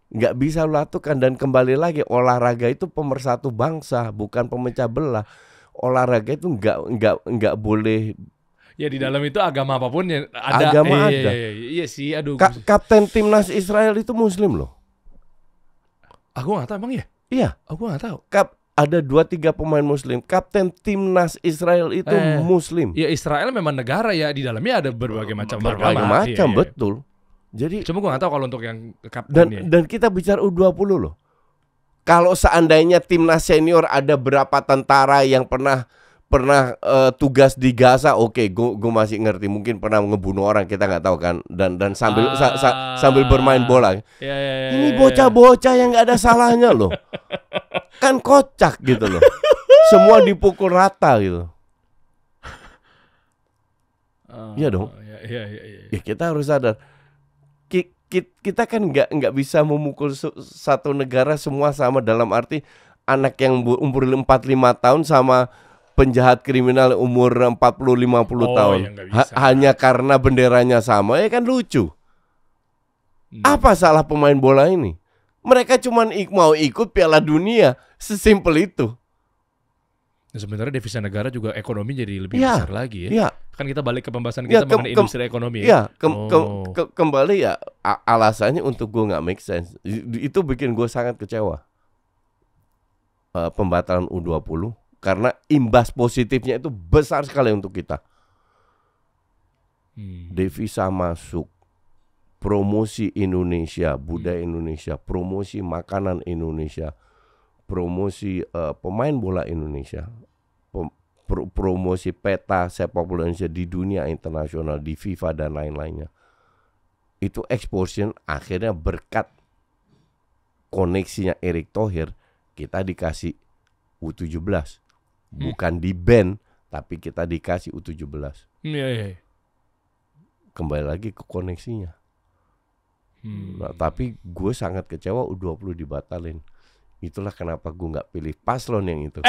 Nggak bisa lu lakukan. Dan kembali lagi olahraga itu pemersatu bangsa, bukan pemecah belah. Olahraga itu nggak boleh. Ya di dalam itu agama apapun ya ada. Agama ada. Iya sih, aduh. Kapten timnas Israel itu Muslim loh. Aku nggak tahu emang ya. Iya. Aku nggak tahu. Ada 2-3 pemain Muslim. Kapten timnas Israel itu Muslim. Ya Israel memang negara ya, di dalamnya ada berbagai macam Berbagai agama. macam, Iya. betul. Jadi Cuma gue nggak tahu kalau untuk yang kaptennya. dan kita bicara U20 loh. Kalau seandainya timnas senior ada berapa tentara yang pernah tugas di Gaza, oke, gue masih ngerti. Mungkin pernah ngebunuh orang, kita nggak tahu kan. Dan sambil bermain bola. Ya. Ini bocah-bocah yang nggak ada salahnya loh. Kan kocak gitu loh. Semua dipukul rata gitu. Iya dong. Iya. Ya kita harus sadar. Kita kan nggak bisa memukul satu negara semua sama, dalam arti anak yang umur 45 tahun sama penjahat kriminal umur 40-50 tahun. Ya Hanya karena benderanya sama, ya kan lucu. Apa salah pemain bola ini? Mereka cuma mau ikut Piala Dunia, sesimpel itu. Nah, sebenarnya devisa negara juga ekonomi jadi lebih besar lagi ya. Iya. Kan kita balik ke pembahasan kita mengenai industri ekonomi ya. Iya, Kembali ya alasannya untuk gue nggak make sense. Itu bikin gue sangat kecewa. Pembatalan U20 karena imbas positifnya itu besar sekali untuk kita. Devisa masuk, promosi Indonesia, budaya Indonesia, promosi makanan Indonesia, promosi pemain bola Indonesia, promosi peta sepak bola Indonesia di dunia internasional, di FIFA dan lain-lainnya. Itu exposure akhirnya berkat koneksinya Erick Thohir, kita dikasih U17. Bukan di band, tapi kita dikasih U17. Iya. Kembali lagi ke koneksinya. Nah, tapi gue sangat kecewa U20 dibatalin. Itulah kenapa gue nggak pilih paslon yang itu.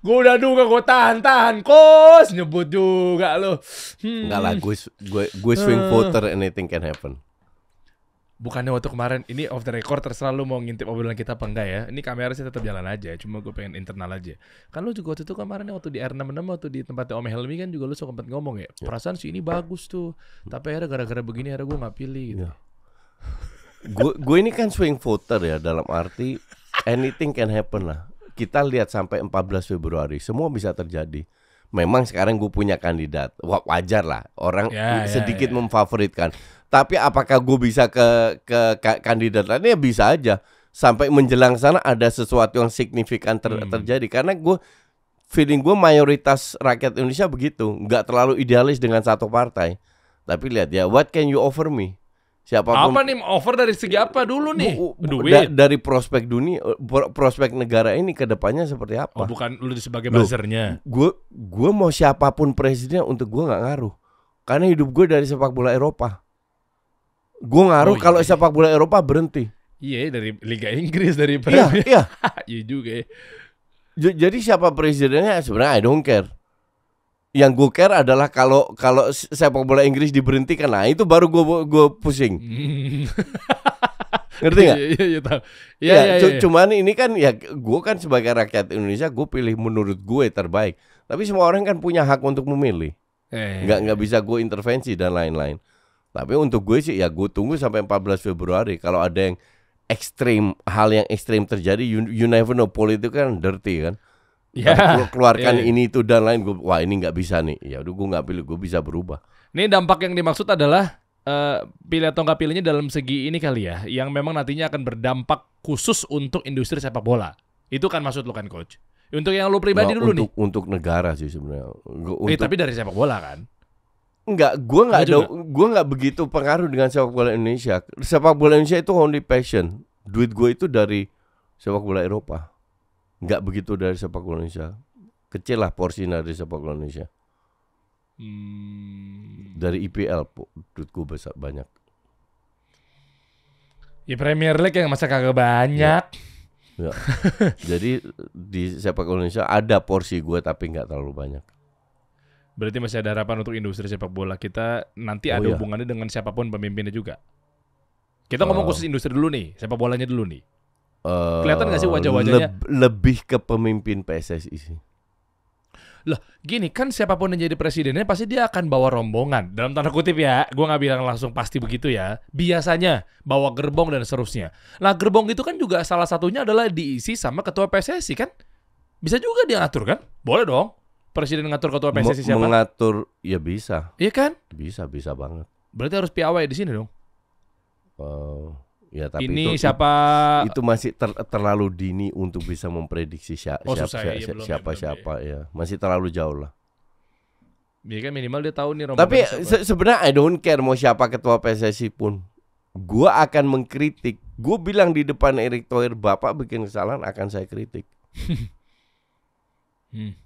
Gue udah duga gue tahan kos nyebut juga lo. Enggak lah, gue swing voter, anything can happen. Bukannya waktu kemarin ini off the record, terserah lu mau ngintip obrolan kita apa enggak ya. Ini kamera sih tetap jalan aja, cuma gue pengen internal aja. Kan lu juga waktu itu kemarin waktu di R66 waktu di tempatnya Om Helmi kan juga lu sempat ngomong ya. Perasaan sih ini bagus tuh, tapi akhirnya gara-gara begini akhirnya gue nggak pilih gitu. Gue ini kan swing voter ya, dalam arti anything can happen lah. Kita lihat sampai 14 Februari semua bisa terjadi. memang sekarang gue punya kandidat, wajar lah orang sedikit ya. memfavoritkan. Tapi apakah gue bisa ke kandidat lainnya? Bisa aja. Sampai menjelang sana ada sesuatu yang signifikan terjadi. Karena feeling gue mayoritas rakyat Indonesia begitu, nggak terlalu idealis dengan satu partai. Tapi lihat ya, what can you offer me? Siapapun. Apa nih offer dari segi apa dulu nih? Duit. Dari prospek dunia, prospek negara ini ke depannya seperti apa? Oh, bukan lu sebagai buzzernya. Gue mau siapapun presiden untuk gue nggak ngaruh. Karena hidup gue dari sepak bola Eropa. Gue ngaruh kalau sepak bola Eropa berhenti. Iya, dari Liga Inggris, dari Premier. Iya. Iya juga ya. Jadi siapa presidennya sebenarnya I don't care. Yang gue care adalah kalau sepak bola Inggris diberhentikan, nah itu baru gue pusing. Ngerti nggak? Iya tahu. Iya. Cuman ini kan ya gue kan sebagai rakyat Indonesia gue pilih menurut gue terbaik. Tapi semua orang kan punya hak untuk memilih. Nggak bisa gue intervensi dan lain-lain. Tapi untuk gue sih ya gue tunggu sampai 14 Februari. Kalau ada yang hal yang ekstrim terjadi, you never know, politik kan dirty kan. Keluarkan ini itu dan lain, wah ini nggak bisa nih. Ya udah gue nggak pilih, gue bisa berubah. Ini dampak yang dimaksud adalah pilih atau nggak pilihnya dalam segi ini kali ya, yang memang nantinya akan berdampak khusus untuk industri sepak bola. Itu kan maksud lo kan, Coach? Untuk yang lo pribadi dulu nih. Untuk negara sih sebenarnya. Tapi dari sepak bola kan? Enggak, gue nggak begitu pengaruh dengan sepak bola Indonesia. Sepak bola Indonesia itu only passion. Duit gue itu dari sepak bola Eropa. Nggak begitu dari sepak bola Indonesia. Kecil lah porsinya dari sepak bola Indonesia. Dari IPL duit gue besar banyak. Ya Premier League yang masa kagak banyak. Ya. Jadi di sepak bola Indonesia ada porsi gue tapi nggak terlalu banyak. Berarti masih ada harapan untuk industri sepak bola kita nanti ada hubungannya dengan siapapun pemimpinnya juga. Kita ngomong khusus industri dulu nih, sepak bolanya dulu nih. Kelihatan gak sih wajah-wajahnya? Lebih ke pemimpin PSSI sih. Lah gini kan, siapapun yang jadi presidennya pasti dia akan bawa rombongan. Dalam tanda kutip ya, gue gak bilang langsung pasti begitu ya. Biasanya bawa gerbong dan seterusnya. Nah gerbong itu kan juga salah satunya adalah diisi sama ketua PSSI kan. Bisa juga dia ngatur kan? Boleh dong. Presiden ngatur ketua PSSI siapa? Mengatur ya bisa. Iya kan? Bisa banget. Berarti harus piawai di sini dong. Ya tapi ini siapa? Itu masih terlalu dini untuk bisa memprediksi siapa ya. Masih terlalu jauh lah. Ya kan minimal dia tahu nih. Tapi sebenarnya I don't care mau siapa ketua PSSI pun. Gua akan mengkritik. Gue bilang di depan Erick Thohir, Bapak bikin kesalahan akan saya kritik.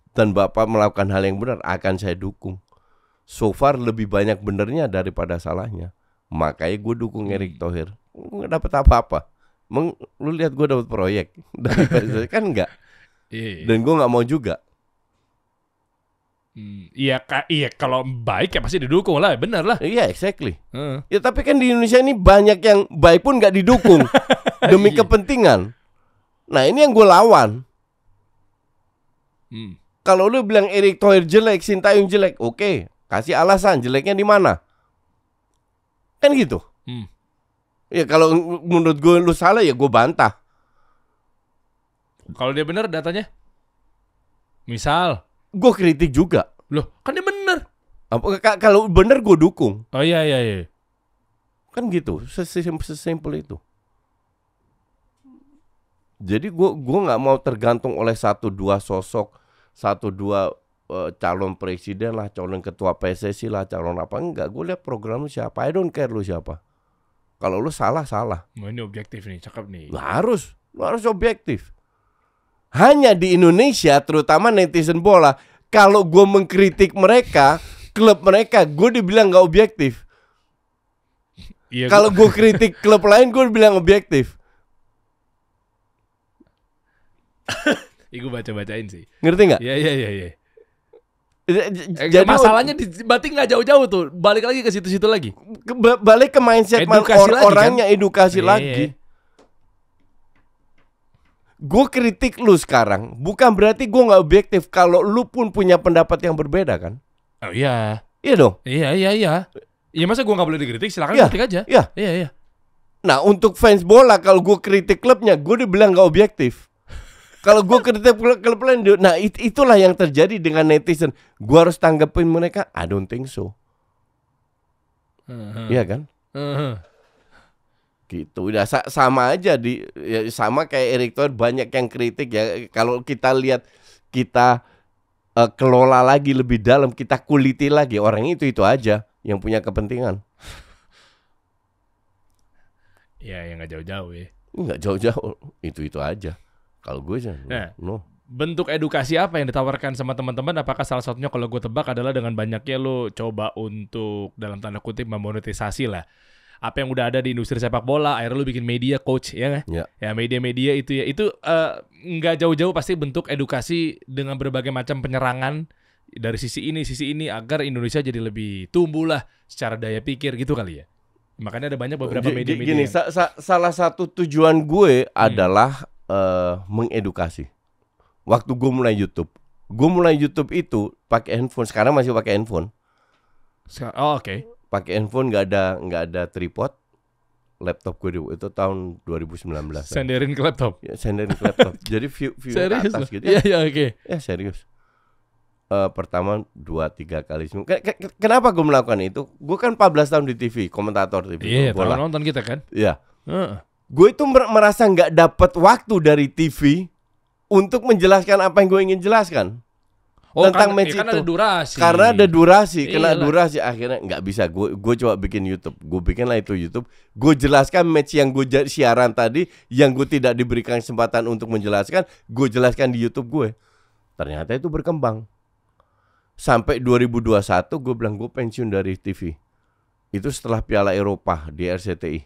Dan Bapak melakukan hal yang benar akan saya dukung. So far lebih banyak benernya daripada salahnya. Makanya gue dukung Erick Thohir. Nggak dapat apa-apa. Lu lihat gue dapat proyek dari PSSI kan enggak. Dan gue nggak mau juga. Iya kalau baik ya pasti didukung lah, benar lah. Iya exactly. Ya tapi kan di Indonesia ini banyak yang baik pun nggak didukung demi kepentingan. Nah ini yang gue lawan. Kalau lu bilang Erick Thohir jelek, Sintayong jelek, oke, kasih alasan jeleknya di mana? Kan gitu. Ya kalau menurut gue lu salah ya gue bantah. Kalau dia benar datanya, misal, gue kritik juga. Loh, kan dia benar. Kalau benar gue dukung. Oh iya. Kan gitu, sesimpel itu. Jadi gue nggak mau tergantung oleh 1-2 sosok, 1-2 calon presiden lah, calon ketua PSSI lah, calon apa enggak. Gue lihat program lu siapa, I don't care lu siapa. Kalau lu salah. Ini objektif nih, cakep nih. Lu harus objektif. Hanya di Indonesia, terutama netizen bola, kalau gue mengkritik mereka, klub mereka, gue dibilang nggak objektif. Iya, kalau gue kritik klub lain, gue dibilang objektif. Gue baca-bacain sih. Ngerti nggak? Iya. Jadi masalahnya berarti nggak jauh-jauh tuh. Balik lagi ke situ-situ lagi. Balik ke mindset orangnya, edukasi lagi. Gue kritik lu sekarang, bukan berarti gue nggak objektif. Kalau lu pun punya pendapat yang berbeda kan? Oh iya. Iya dong. Iya. Iya masa gue nggak boleh dikritik? Silakan kritik aja. Iya. Nah untuk fans bola, kalau gue kritik klubnya, gue dibilang nggak objektif. Kalau gue kritik klub lain, nah itulah yang terjadi dengan netizen. Gue harus tanggepin mereka, I don't think so. Iya kan? Gitu. Udah sama aja ya, sama kayak Erick Thohir, banyak yang kritik ya. Kalau kita lihat, kita kelola lagi lebih dalam, kita kuliti lagi, orang itu aja yang punya kepentingan. Ya, yang nggak jauh-jauh ya. Nggak jauh-jauh, itu aja. Kalau gue sih, no. Bentuk edukasi apa yang ditawarkan sama teman-teman? Apakah salah satunya kalau gue tebak adalah dengan banyaknya lo coba untuk dalam tanda kutip memonetisasi lah apa yang udah ada di industri sepak bola, akhirnya lo bikin media coach, ya nggak? Ya media-media itu ya, itu nggak jauh-jauh pasti bentuk edukasi dengan berbagai macam penyerangan dari sisi ini agar Indonesia jadi lebih tumbuh lah secara daya pikir gitu kali ya. Makanya ada banyak beberapa media-media. Gini, salah satu tujuan gue adalah mengedukasi. Waktu gue mulai YouTube itu pakai handphone. Sekarang masih pakai handphone. Oke. Pakai handphone, nggak ada tripod. Laptop gue itu tahun 2019. Senderin ke laptop. Ya, senderin ke laptop. Jadi view ke atas gitu. Iya, oke. Ya serius. Pertama 2-3 kali seminggu. Kenapa gue melakukan itu? Gue kan 14 tahun di TV, komentator TV. Iya, bola. nonton kita kan. Iya. Gue itu merasa nggak dapat waktu dari TV untuk menjelaskan apa yang gue ingin jelaskan tentang match itu. Ada durasi. Karena ada durasi, Iyalah. durasi, akhirnya nggak bisa. Gue coba bikin YouTube. Gue bikinlah itu YouTube. Gue jelaskan match yang gue siaran tadi, yang gue tidak diberikan kesempatan untuk menjelaskan, gue jelaskan di YouTube gue. Ternyata itu berkembang. Sampai 2021 gue bilang gue pensiun dari TV. Itu setelah Piala Eropa di RCTI.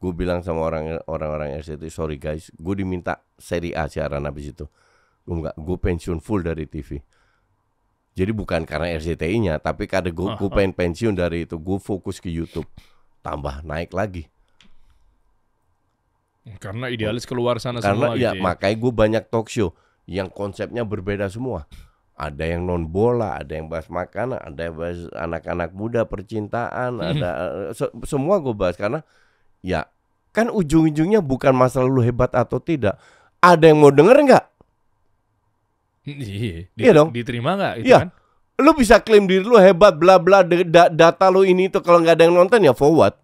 Gue bilang sama orang-orang RCTI, sorry guys, gue diminta Serie A siaran habis itu. Gue pensiun full dari TV. Jadi bukan karena RCTI-nya, tapi karena gue pengen pensiun dari itu, gue fokus ke YouTube. Tambah naik lagi. Karena idealis keluar sana karena, semua ya, gitu ya. makanya gue banyak talk show yang konsepnya berbeda semua. Ada yang non bola, ada yang bahas makanan, ada yang bahas anak-anak muda, percintaan, ada semua gue bahas. Karena ya kan ujung-ujungnya bukan masalah lu hebat atau tidak. Ada yang mau denger nggak? Iya dong. Diterima nggak itu Iya. kan? Lu bisa klaim diri lu hebat, bla bla, data lu ini itu, kalau nggak ada yang nonton ya forward.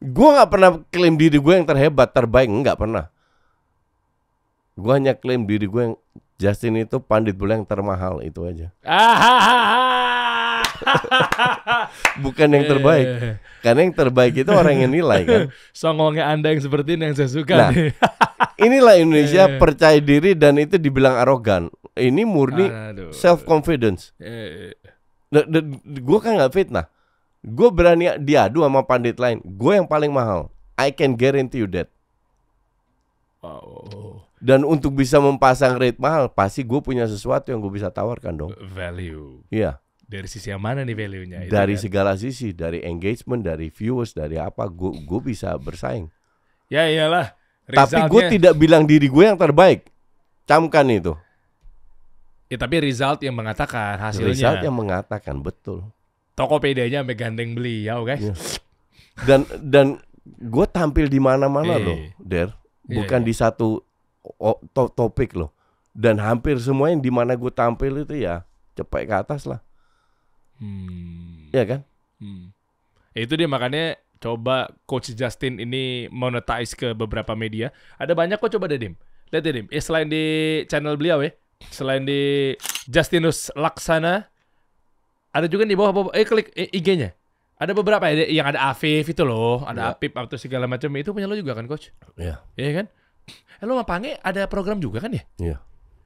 Gue nggak pernah klaim diri gue yang terhebat, terbaik, nggak pernah. Gue hanya klaim diri gue yang Justin itu pandit bola yang termahal, itu aja. Bukan yang terbaik. Karena yang terbaik itu orang yang nilai kan. Songongnya Anda yang seperti ini yang saya suka. Nah, inilah Indonesia percaya diri dan itu dibilang arogan. Ini murni self confidence. Gue kan nggak fitnah. Gue berani diadu sama pandit lain. Gue yang paling mahal. I can guarantee you that. Dan untuk bisa mempasang rate mahal, pasti gue punya sesuatu yang gue bisa tawarkan dong. Value. Iya. Dari sisi yang mana nih value-nya? Dari segala sisi, dari engagement, dari viewers, dari apa, gue bisa bersaing. Ya iyalah. Tapi gue tidak bilang diri gue yang terbaik. Camkan itu. Ya tapi result yang mengatakan hasilnya. Result yang mengatakan, betul. Tokopedia-nya sampai gandeng beliau guys. Iya. Dan gue tampil di mana-mana loh, Der. Bukan di satu topik loh. Dan hampir semua yang di mana gue tampil itu ya cepet ke atas lah. Iya kan? Itu dia, makanya coba Coach Justin ini monetize ke beberapa media. Ada banyak kok, coba deh Dim. Lihat deh Dim. Selain di channel beliau selain di Justinus Laksana, ada juga di bawah klik IG-nya. Ada beberapa yang ada Afif itu loh, ada Apip atau segala macam, itu punya lo juga kan Coach? Iya. Iya kan? Lo sama Pange ada program juga kan ya? Iya.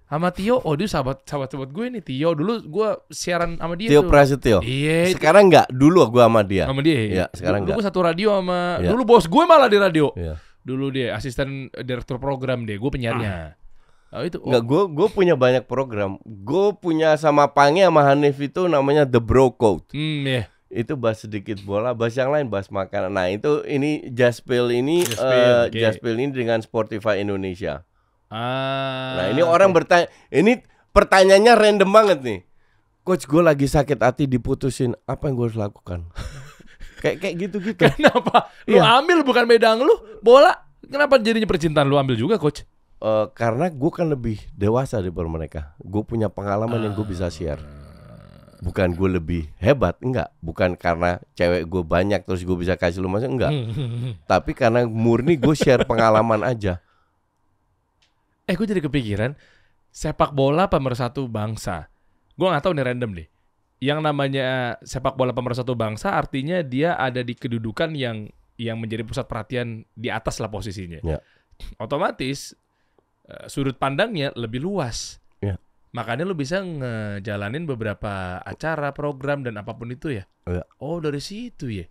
Sama Tio, dia sahabat gue nih. Tio dulu gue siaran sama dia. Tio tuh. Prasetyo. Iya. Sekarang enggak, dulu gue sama dia. Sama dia. Iya, sekarang enggak. Dulu gue satu radio sama dulu bos gue malah di radio. Iya. Dulu dia asisten direktur program gue penyiarnya. Itu. Enggak, gue punya banyak program. Gue punya sama Pange sama Hanif itu namanya The Bro Code. Iya. Itu bahas sedikit bola, bahas yang lain, bahas makanan. Nah itu ini Jaspil ini Jaspil ini dengan Sportify Indonesia. Nah ini orang bertanya, ini pertanyaannya random banget nih. Coach, gue lagi sakit hati diputusin, apa yang gue harus lakukan? kayak gitu-gitu. Kenapa? Lu ambil bukan bedang lu bola. Kenapa jadinya percintaan lu ambil juga Coach? karena gue kan lebih dewasa daripada mereka. Gue punya pengalaman yang gue bisa share. Bukan gue lebih hebat, enggak. Bukan karena cewek gue banyak terus gue bisa kasih lu masuk, enggak. Tapi karena murni gue share pengalaman aja. Gue jadi kepikiran, sepak bola pemersatu bangsa. Gue nggak tahu nih, random deh. Yang namanya sepak bola pemersatu bangsa artinya dia ada di kedudukan yang menjadi pusat perhatian di atas lah posisinya. Ya. Otomatis sudut pandangnya lebih luas. Ya. Makanya lu bisa ngejalanin beberapa acara, program dan apapun itu ya. Ya. Oh, dari situ ya.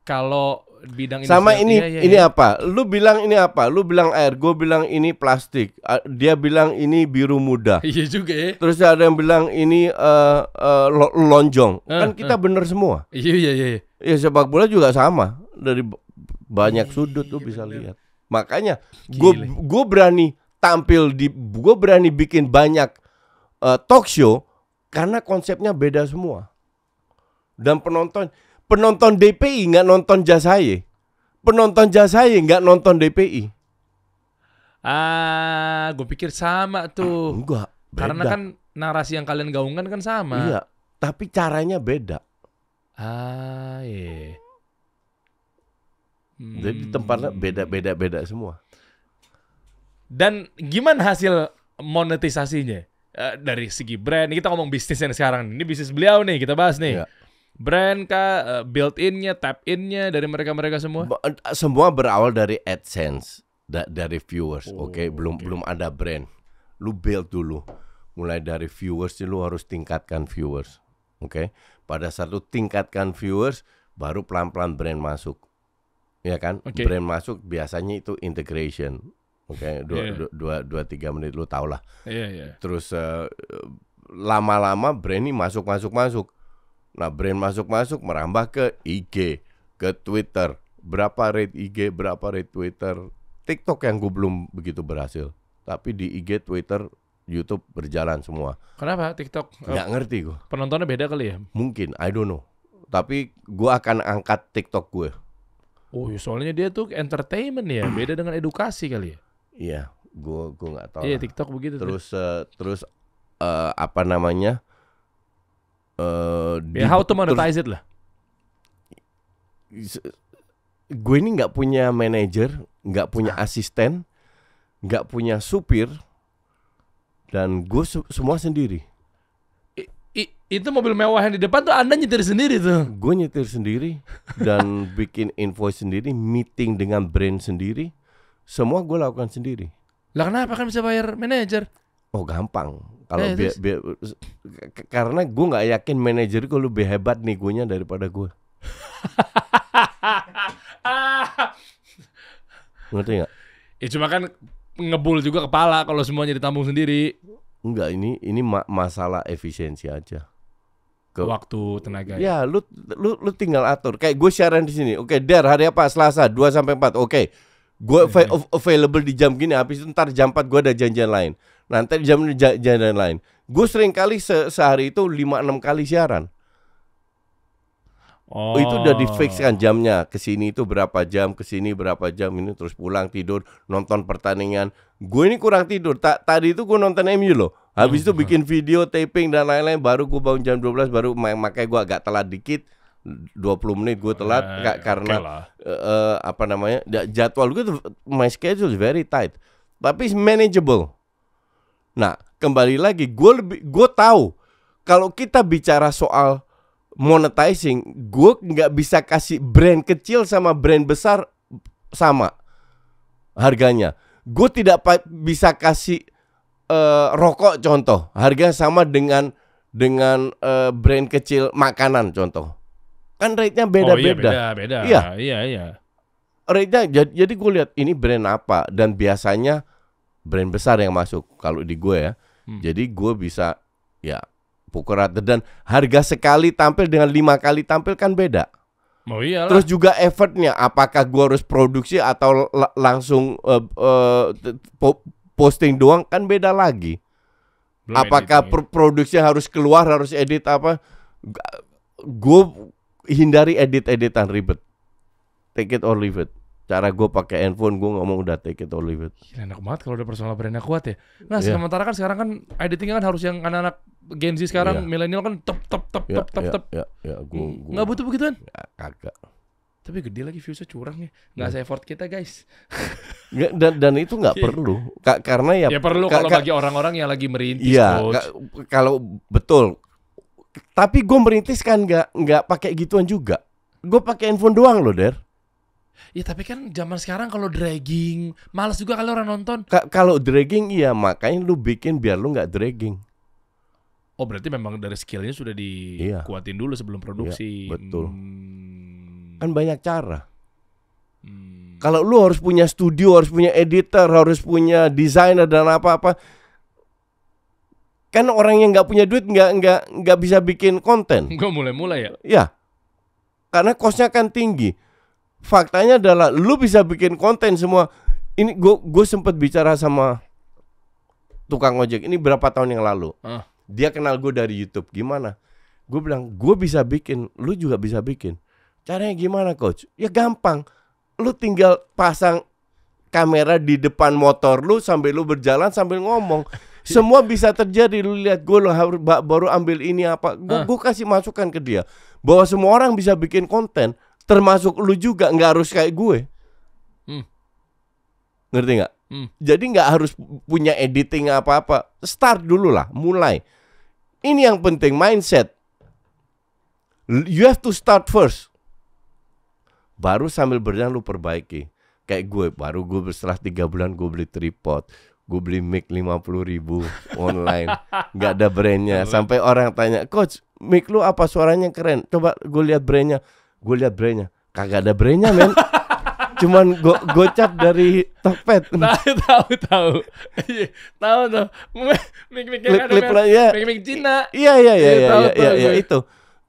Kalau bidang Sama ini iya. apa? Lu bilang ini apa? Lu bilang air, gue bilang ini plastik. Dia bilang ini biru muda. Iya juga ya. Terus ada yang bilang ini lonjong. Kan kita bener semua. Iya. Ya sepak bola juga sama. Dari banyak sudut lu bisa lihat. Makanya gue berani tampil gue berani bikin banyak talk show karena konsepnya beda semua. Dan penonton DPI nggak nonton Jasaye. Penonton Jasaye nggak nonton DPI. Gue pikir sama tuh. Enggak, beda. Karena kan narasi yang kalian gaungkan kan sama. Iya, tapi caranya beda. Iya. Jadi tempatnya beda semua. Dan gimana hasil monetisasinya? Dari segi brand, kita ngomong bisnisnya sekarang. Ini bisnis beliau nih, kita bahas nih. Iya. Brand kah, built-in-nya, tap-in-nya dari mereka-mereka semua? Semua berawal dari AdSense, dari viewers. Oke. Belum ada brand. Lu build dulu. Mulai dari viewers, lu harus tingkatkan viewers. Oke. Pada saat lu tingkatkan viewers, baru pelan-pelan brand masuk. Ya kan? Brand masuk biasanya itu integration. Oke, 2-3 menit lu tau lah. Iya. Terus lama-lama brand ini masuk. Nah, brand masuk merambah ke IG, ke Twitter. Berapa rate IG, berapa rate Twitter. TikTok yang gue belum begitu berhasil. Tapi di IG, Twitter, YouTube berjalan semua. Kenapa TikTok? Nggak ngerti gue. Penontonnya beda kali ya? Mungkin, I don't know. Tapi gue akan angkat TikTok gue. Oh, soalnya dia tuh entertainment ya, beda dengan edukasi kali ya? Iya, gue nggak tahu. Iya, TikTok begitu. Terus apa namanya? How to monetize it lah. Gue ini nggak punya manajer, nggak punya asisten, nggak punya supir, dan gue semua sendiri. Itu mobil mewah yang di depan tuh Anda nyetir sendiri tuh? Gue nyetir sendiri dan bikin invoice sendiri, meeting dengan brand sendiri, semua gue lakukan sendiri. Lah kenapa kan bisa bayar manajer? Oh gampang. Kalau karena gue nggak yakin manajer gue lebih hebat nih guenya daripada gue. Ngerti nggak? Ya cuma kan ngebul juga kepala kalau semuanya ditambung sendiri. Enggak, ini masalah efisiensi aja. Waktu, tenaga. Ya, lu tinggal atur. Kayak gue siaran di sini. Oke, hari apa? Selasa 2 sampai 4. Oke. Gue available di jam gini, habis itu ntar jam 4 gue ada janjian lain. Nanti jam janjian lain. Gue sering kali sehari itu 5-6 kali siaran. Oh. Itu udah di fix kan jamnya. Kesini itu berapa jam, kesini berapa jam, ini terus pulang tidur, nonton pertandingan. Gue ini kurang tidur. Tadi itu gue nonton MU loh. Habis itu bikin video, taping dan lain-lain. Baru gue bangun jam 12, baru makanya gue agak telat dikit. 20 menit gue telat karena apa namanya, jadwal gue tuh, my schedule is very tight. Tapi it's manageable. Nah, kembali lagi, gue tahu kalau kita bicara soal monetizing, gue nggak bisa kasih brand kecil sama brand besar sama harganya. Gue tidak bisa kasih rokok contoh, harga sama dengan brand kecil makanan contoh. Kan rate-nya beda-beda. Beda. Iya. Rate-nya jadi gue lihat ini brand apa, dan biasanya brand besar yang masuk kalau di gue ya. Jadi gue bisa ya pukul rata, dan harga sekali tampil dengan 5 kali tampil kan beda. Oh iyalah. Terus juga effortnya, apakah gue harus produksi atau langsung posting doang kan beda lagi. Belum apakah produksi harus keluar, harus edit apa? Gue hindari edit-editan ribet. Take it or leave it. cara gue pakai handphone, gue ngomong udah take it or leave it. Gila, enak banget kalau udah personal brandnya kuat ya. Nah, Iya. sementara kan sekarang kan editingnya kan harus yang anak-anak Gen Z sekarang, Iya. milenial kan top. Ya, gue Nggak butuh begituan. kagak. Tapi gede lagi viewsnya curang ya. Nggak se-effort kita guys. Dan itu nggak perlu, karena Ya perlu kalau bagi orang-orang yang lagi merintis, iya, coach. kalau betul. Tapi gue merintis kan nggak pakai gituan juga. Gue pakai handphone doang loh, Der. Ya tapi kan zaman sekarang kalau dragging, malas juga kalau orang nonton. Kalau dragging iya, makanya lu bikin biar lu nggak dragging. Oh berarti memang dari skillnya sudah dikuatin dulu sebelum produksi. Iya, betul. Kan banyak cara. Kalau lu harus punya studio, harus punya editor, harus punya desainer dan apa-apa, kan orang yang nggak punya duit nggak bisa bikin konten. Gue mulai-mulai ya. Ya, karena costnya kan tinggi. Faktanya adalah lu bisa bikin konten semua. Ini gue sempat bicara sama tukang ojek ini berapa tahun yang lalu. Dia kenal gue dari YouTube. Gimana? Gue bilang gue bisa bikin, lu juga bisa bikin. Caranya gimana, coach? Ya gampang. Lu tinggal pasang kamera di depan motor lu sambil lu berjalan sambil ngomong. Semua bisa terjadi. Lu lihat gue baru ambil ini apa. Gue kasih masukan ke dia bahwa semua orang bisa bikin konten. Termasuk lu juga, nggak harus kayak gue. Ngerti nggak? Jadi nggak harus punya editing apa-apa. Start dulu lah, mulai. Ini yang penting, mindset. You have to start first. Baru sambil berjalan lu perbaiki. Kayak gue, setelah 3 bulan gue beli tripod. Gue beli mic 50.000 online. Nggak ada brandnya. Sampai orang tanya, coach, mic lu apa suaranya keren? Coba gue lihat brandnya. Gue lihat brandnya, kagak ada brandnya men. Cuman gocap dari Tokped. Tahu tuh. Klip lah ya. Mic Cina. Iya Tahu. itu.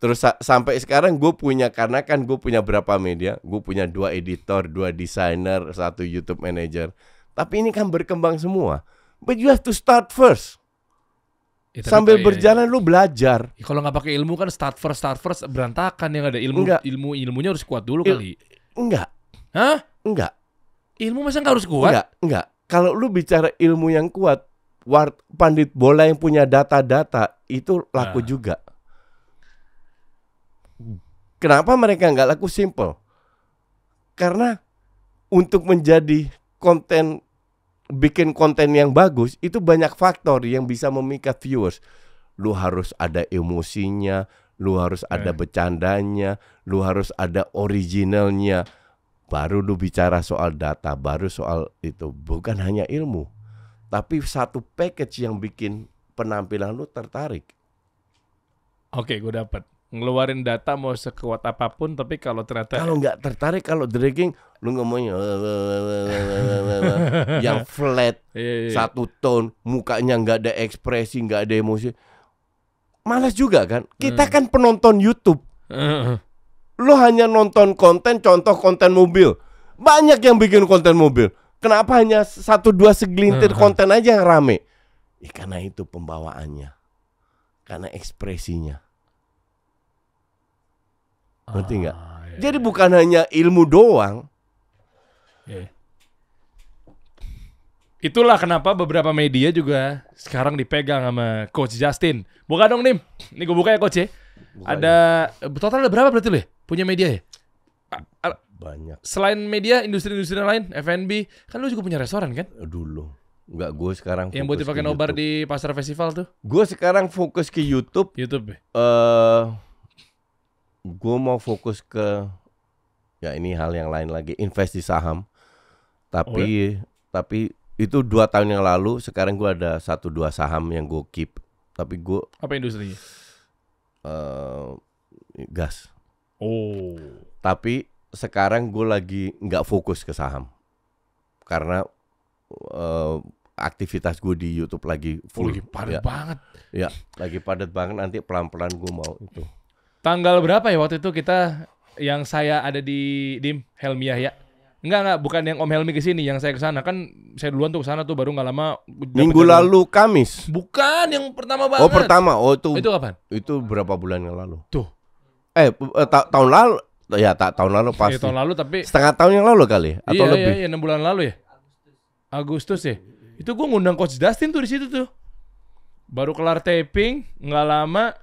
Terus sampai sekarang gue punya, karena kan gue punya berapa media, gue punya 2 editor, 2 designer, 1 YouTube manager. Tapi ini kan berkembang semua. But you have to start first. Ya, sambil berjalan lu belajar. Ya, kalau nggak pakai ilmu kan start first berantakan, yang ada ilmunya harus kuat dulu kali. Enggak. Hah? Enggak. Ilmu masa nggak harus kuat? Enggak. Kalau lu bicara ilmu yang kuat, pandit bola yang punya data-data itu laku juga. Kenapa mereka nggak laku? Simple. Karena untuk menjadi bikin konten yang bagus itu banyak faktor yang bisa memikat viewers. Lu harus ada emosinya, lu harus ada bercandanya, lu harus ada originalnya. Baru lu bicara soal data, baru soal itu. Bukan hanya ilmu, tapi satu package yang bikin penampilan lu tertarik. Oke, gue dapat. Ngeluarin data mau sekuat apapun, tapi kalau ternyata kalau nggak tertarik, kalau dragging, lu ngomongnya yang flat, satu tone, mukanya nggak ada ekspresi, nggak ada emosi, malas juga kan? Kita kan penonton YouTube. Lu hanya nonton konten, contoh konten mobil, banyak yang bikin konten mobil. Kenapa hanya 1-2 segelintir konten aja yang rame? Karena itu pembawaannya, karena ekspresinya. Ngerti nggak? Jadi bukan hanya ilmu doang. Itulah kenapa beberapa media juga sekarang dipegang sama Coach Justin. Buka dong, Nim. Ini gue buka ya, Coach ya. Total ada berapa berarti lu ya? Punya media ya? Banyak. Selain media, industri-industri lain, F&B, kan lu juga punya restoran kan? Dulu. Enggak, gue sekarang yang buat dipakai nobar di pasar festival tuh. Gue sekarang fokus ke YouTube. YouTube. Gue mau fokus ke, ya ini hal yang lain lagi, invest di saham. Tapi itu 2 tahun yang lalu. Sekarang gue ada 1-2 saham yang gue keep. Tapi gue apa industrinya? Gas. Tapi sekarang gue lagi nggak fokus ke saham karena aktivitas gue di YouTube lagi full. Lagi padat banget. Ya, lagi padat banget. Nanti pelan-pelan gue mau itu. Tanggal berapa ya waktu itu kita yang saya ada di Helmiah ya? Enggak, bukan yang Om Helmi kesini, yang saya kesana kan saya duluan tuh kesana tuh baru nggak lama. Minggu lalu Kamis. Bukan yang pertama banget. Pertama. Itu kapan? Itu berapa bulan yang lalu? Tuh. Tahun lalu. Ya tahun lalu pasti. Tahun lalu tapi Setengah tahun yang lalu kali atau iya, lebih. Iya, 6 bulan lalu ya. Agustus ya. Itu gue ngundang Coach Dustin tuh di situ tuh. Baru kelar taping, nggak lama.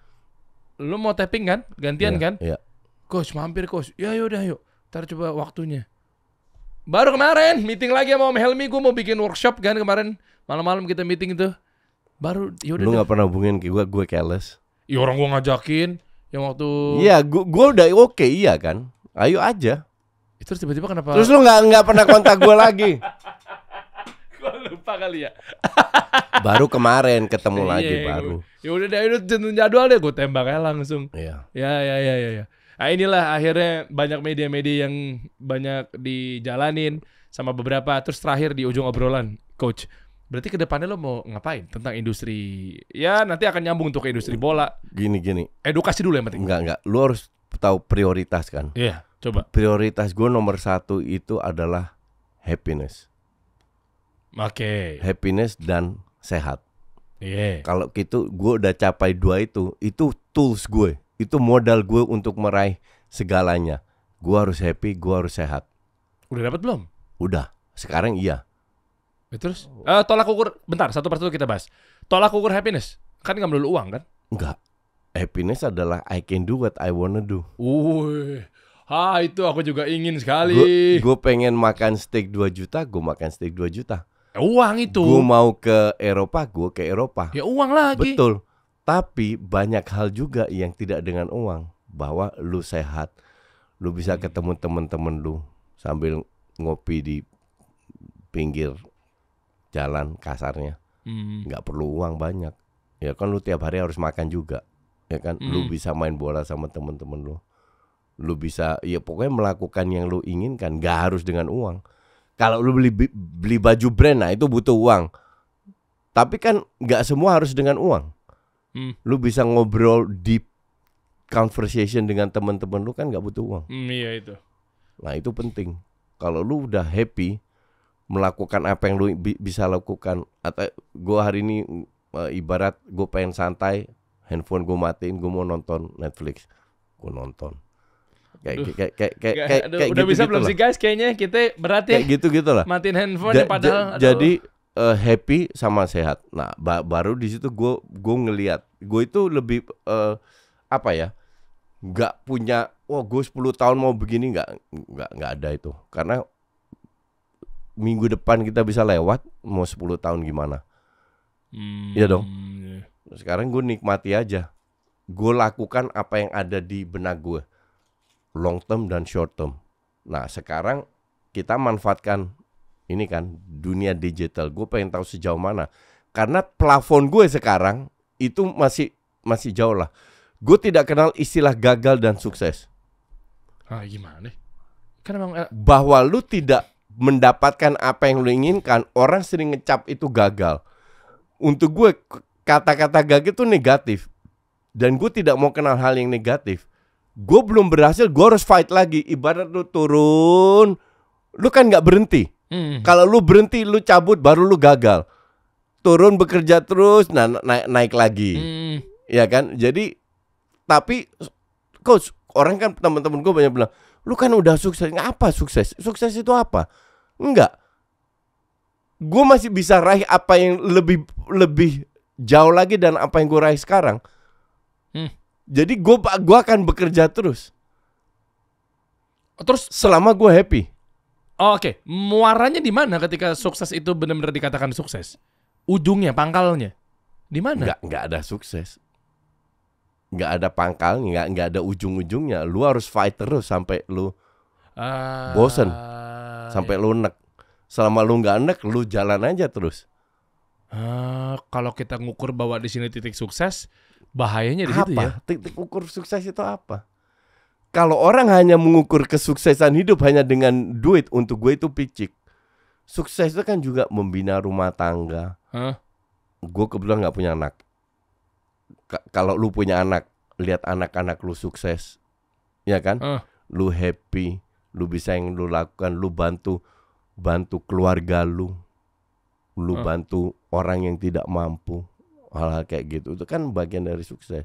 Lu mau taping kan? Gantian kan? Iya. Coach mampir coach. Ya yaudah yuk. Ntar coba waktunya. Baru kemarin meeting lagi sama Om Helmi. Gue mau bikin workshop kan kemarin. Malam-malam kita meeting itu. Baru yaudah. Lu nggak pernah hubungin gue careless. Ya orang gue ngajakin. Yang waktu. Iya, gue udah oke, iya kan. Ayo aja. Terus tiba-tiba kenapa? Terus lu nggak pernah kontak gue lagi. Gue lupa kali ya. Baru kemarin ketemu Iya, lagi baru. Ya udah deh, udah tentuin jadwal deh, gue tembak aja langsung. Iya. Ya. Nah inilah akhirnya banyak media-media yang banyak dijalanin sama beberapa. Terus terakhir di ujung obrolan, Coach. Berarti kedepannya lo mau ngapain tentang industri? Ya nanti akan nyambung untuk ke industri bola. Gini. Edukasi dulu yang penting. Enggak. Lu harus tahu prioritas kan. Iya, coba. Prioritas gue nomor 1 itu adalah happiness. Oke. Happiness dan sehat. Iya. Kalau gitu gue udah capai 2 itu tools gue. Itu modal gue untuk meraih segalanya. Gue harus happy, gue harus sehat. Udah dapat belum? Udah, sekarang iya. Terus? Tolak ukur, bentar, satu persatu kita bahas. Tolak ukur happiness, kan nggak melulu uang kan? Enggak. Happiness adalah I can do what I wanna do. Itu aku juga ingin sekali. Gue pengen makan steak 2 juta, gue makan steak 2 juta. Uang itu. Gue mau ke Eropa, gue ke Eropa. Ya uang lagi. Betul. Tapi banyak hal juga yang tidak dengan uang. Bahwa lu sehat, lu bisa ketemu temen-temen lu sambil ngopi di pinggir jalan kasarnya. Nggak perlu uang banyak. Ya kan lu tiap hari harus makan juga. Ya kan, lu bisa main bola sama temen-temen lu. Lu bisa, ya pokoknya melakukan yang lu inginkan. Nggak harus dengan uang. Kalau lu beli baju brand, nah itu butuh uang. Tapi kan nggak semua harus dengan uang. Lu bisa ngobrol deep conversation dengan teman-teman lu kan nggak butuh uang. Iya itu. Nah itu penting. Kalau lu udah happy melakukan apa yang lu bisa lakukan. Atau gue hari ini ibarat gue pengen santai, handphone gue matiin, gue mau nonton Netflix, gue nonton. Kayak udah bisa belum sih guys? Kayaknya kita berat ya. Kayak gitu lah. Matiin handphone padahal. Jadi happy sama sehat. Nah, baru di situ gue ngelihat, gue itu lebih apa ya? Nggak punya, gue 10 tahun mau begini, nggak ada itu. Karena minggu depan kita bisa lewat, mau 10 tahun gimana? Iya dong. Sekarang gue nikmati aja. Gue lakukan apa yang ada di benak gue. Long term dan short term. Nah sekarang kita manfaatkan ini kan dunia digital. Gue pengen tahu sejauh mana. Karena plafon gue sekarang itu masih jauh lah. Gue tidak kenal istilah gagal dan sukses. Gimana? Kan emang bahwa lu tidak mendapatkan apa yang lu inginkan, orang sering ngecap itu gagal. Untuk gue kata-kata gagal itu negatif. Dan gue tidak mau kenal hal yang negatif. Gue belum berhasil, gue harus fight lagi. Ibarat lu turun, lu kan gak berhenti. Kalau lu berhenti, lu cabut, baru lu gagal. Turun bekerja terus, naik lagi. Ya kan? Jadi, tapi coach, orang kan teman-teman gue banyak bilang, lu kan udah sukses. Apa sukses? Sukses itu apa? Enggak. Gue masih bisa raih apa yang lebih jauh lagi dan apa yang gue raih sekarang. Jadi gue akan bekerja terus selama gue happy. Oke. Muaranya di mana ketika sukses itu benar-benar dikatakan sukses? Ujungnya, pangkalnya di mana? Nggak ada sukses. Nggak ada pangkalnya, nggak ada ujung-ujungnya. Lu harus fight terus sampai lu bosen, sampai lu nek. Selama lu nggak nek, lu jalan aja terus. Kalau kita ngukur bahwa di sini titik sukses, bahayanya di situ ya. Titik ukur sukses itu apa? Kalau orang hanya mengukur kesuksesan hidup hanya dengan duit, untuk gue itu picik. Sukses itu kan juga membina rumah tangga. Gue kebetulan nggak punya anak. Kalau lu punya anak, lihat anak-anak lu sukses, ya kan? Lu happy, lu bisa yang lu lakukan, lu bantu keluarga lu bantu orang yang tidak mampu. Hal-hal kayak gitu itu kan bagian dari sukses.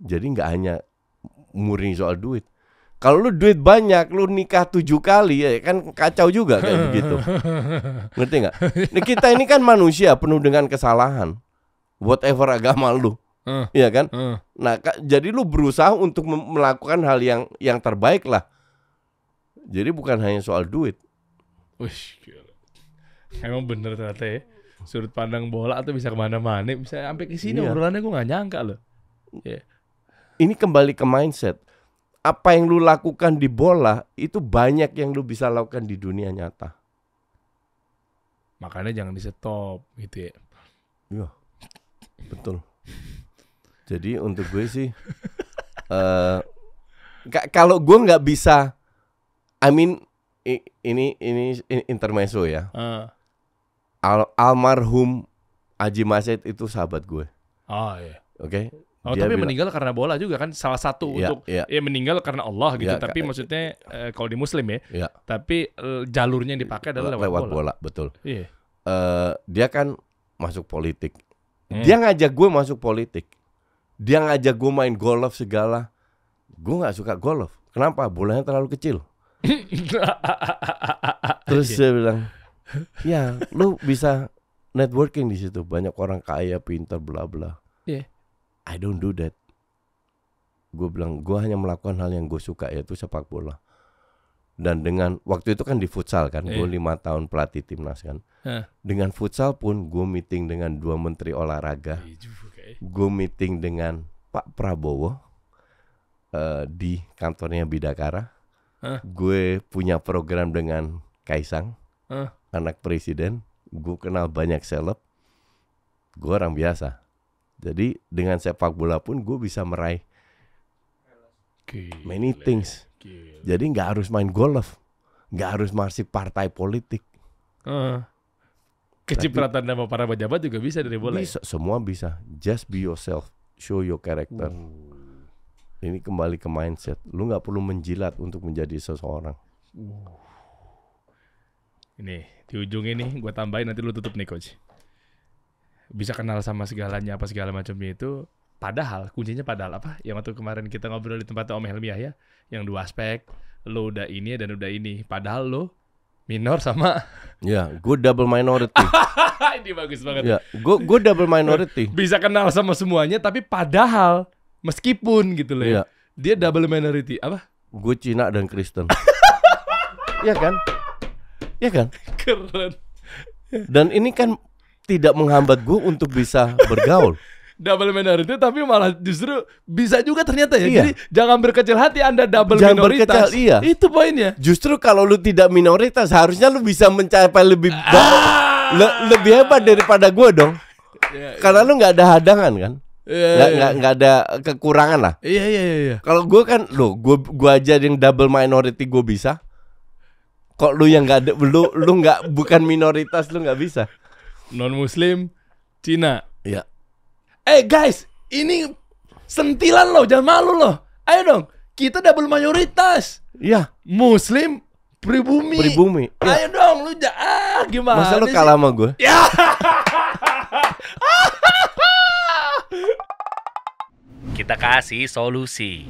Jadi nggak hanya murni soal duit, Kalau lu duit banyak, lu nikah 7 kali ya kan kacau juga kayak begitu. Ngerti nggak? Nah, kita ini kan manusia penuh dengan kesalahan. Whatever agama lu, iya kan? Nah, jadi lu berusaha untuk melakukan hal yang terbaik lah. Jadi bukan hanya soal duit. Wih, gila. Emang bener ternyata ya. Sudut pandang bola tuh bisa kemana-mana, bisa sampai ke sini Iya. obrolannya gue nggak nyangka loh. Yeah. Ini kembali ke mindset. Apa yang lu lakukan di bola itu banyak yang lu bisa lakukan di dunia nyata. Makanya jangan di stop gitu ya. Iya, betul. Jadi untuk gue sih, kalau gue nggak bisa, I mean ini intermezzo ya. Almarhum Haji Masyid itu sahabat gue. Oh iya. Oke. Oh, Dia tapi bilang- meninggal karena bola juga kan salah satu Iya, untuk iya. ya meninggal karena Allah gitu. Iya, Tapi maksudnya kalau di Muslim ya. Iya. Tapi jalurnya yang dipakai adalah lewat bola. betul. Iya. Dia kan masuk politik. Dia ngajak gue masuk politik. Dia ngajak gue main golf segala. Gue nggak suka golf. Kenapa? Bolanya terlalu kecil. Terus dia bilang, ya lu bisa networking di situ. Banyak orang kaya, pintar, bla bla. Iya. I don't do that. Gue bilang, gue hanya melakukan hal yang gue suka, yaitu sepak bola. Dan dengan waktu itu kan di futsal kan, gue 5 tahun pelatih timnas kan. Dengan futsal pun gue meeting dengan 2 menteri olahraga. Gue meeting dengan Pak Prabowo di kantornya Bidakara. Gue punya program dengan Kaisang, anak presiden. Gue kenal banyak seleb. Gue orang biasa. Jadi dengan sepak bola pun gue bisa meraih many things. Jadi nggak harus main golf, nggak harus masih partai politik. Kecipratan sama para pejabat juga bisa dari bola. Bisa, semua bisa. Just be yourself, show your character. Ini kembali ke mindset. Lu nggak perlu menjilat untuk menjadi seseorang. Ini di ujung ini gue tambahin, nanti lu tutup nih coach. Bisa kenal sama segalanya apa segala macamnya itu. Padahal kuncinya padahal apa? Yang waktu kemarin kita ngobrol di tempatnya Om Helmi ya, yang 2 aspek. Lu udah ini dan udah ini. Padahal lu minor sama. Ya, gue double minority. Ini bagus banget. Ya, gue double minority. Bisa kenal sama semuanya, tapi padahal meskipun gitu loh ya. Iya. Dia double minority apa? Gue Cina dan Kristen. Iya kan? Iya kan? Keren. Dan ini kan tidak menghambat gue untuk bisa bergaul. Double minority tapi malah justru bisa juga ternyata ya. Iya. Jadi jangan berkecil hati Anda double Jangan minoritas. berkecil, iya. Itu poinnya. Justru kalau lu tidak minoritas, harusnya lu bisa mencapai lebih lebih hebat daripada gue dong. Karena lu nggak ada hadangan kan, nggak ada kekurangan lah. Iya. Kalau gue kan, gue aja yang double minority gue bisa. Kok lu yang nggak ada, lu nggak, bukan minoritas, lu nggak bisa. Non Muslim, Cina. Iya. Guys, ini sentilan loh, jangan malu loh. Ayo dong, kita double mayoritas. Iya. Muslim, pribumi. Iya. Ayo dong, lu gimana? Masa lu sih? kalah sama gue? Ya. Kita kasih solusi.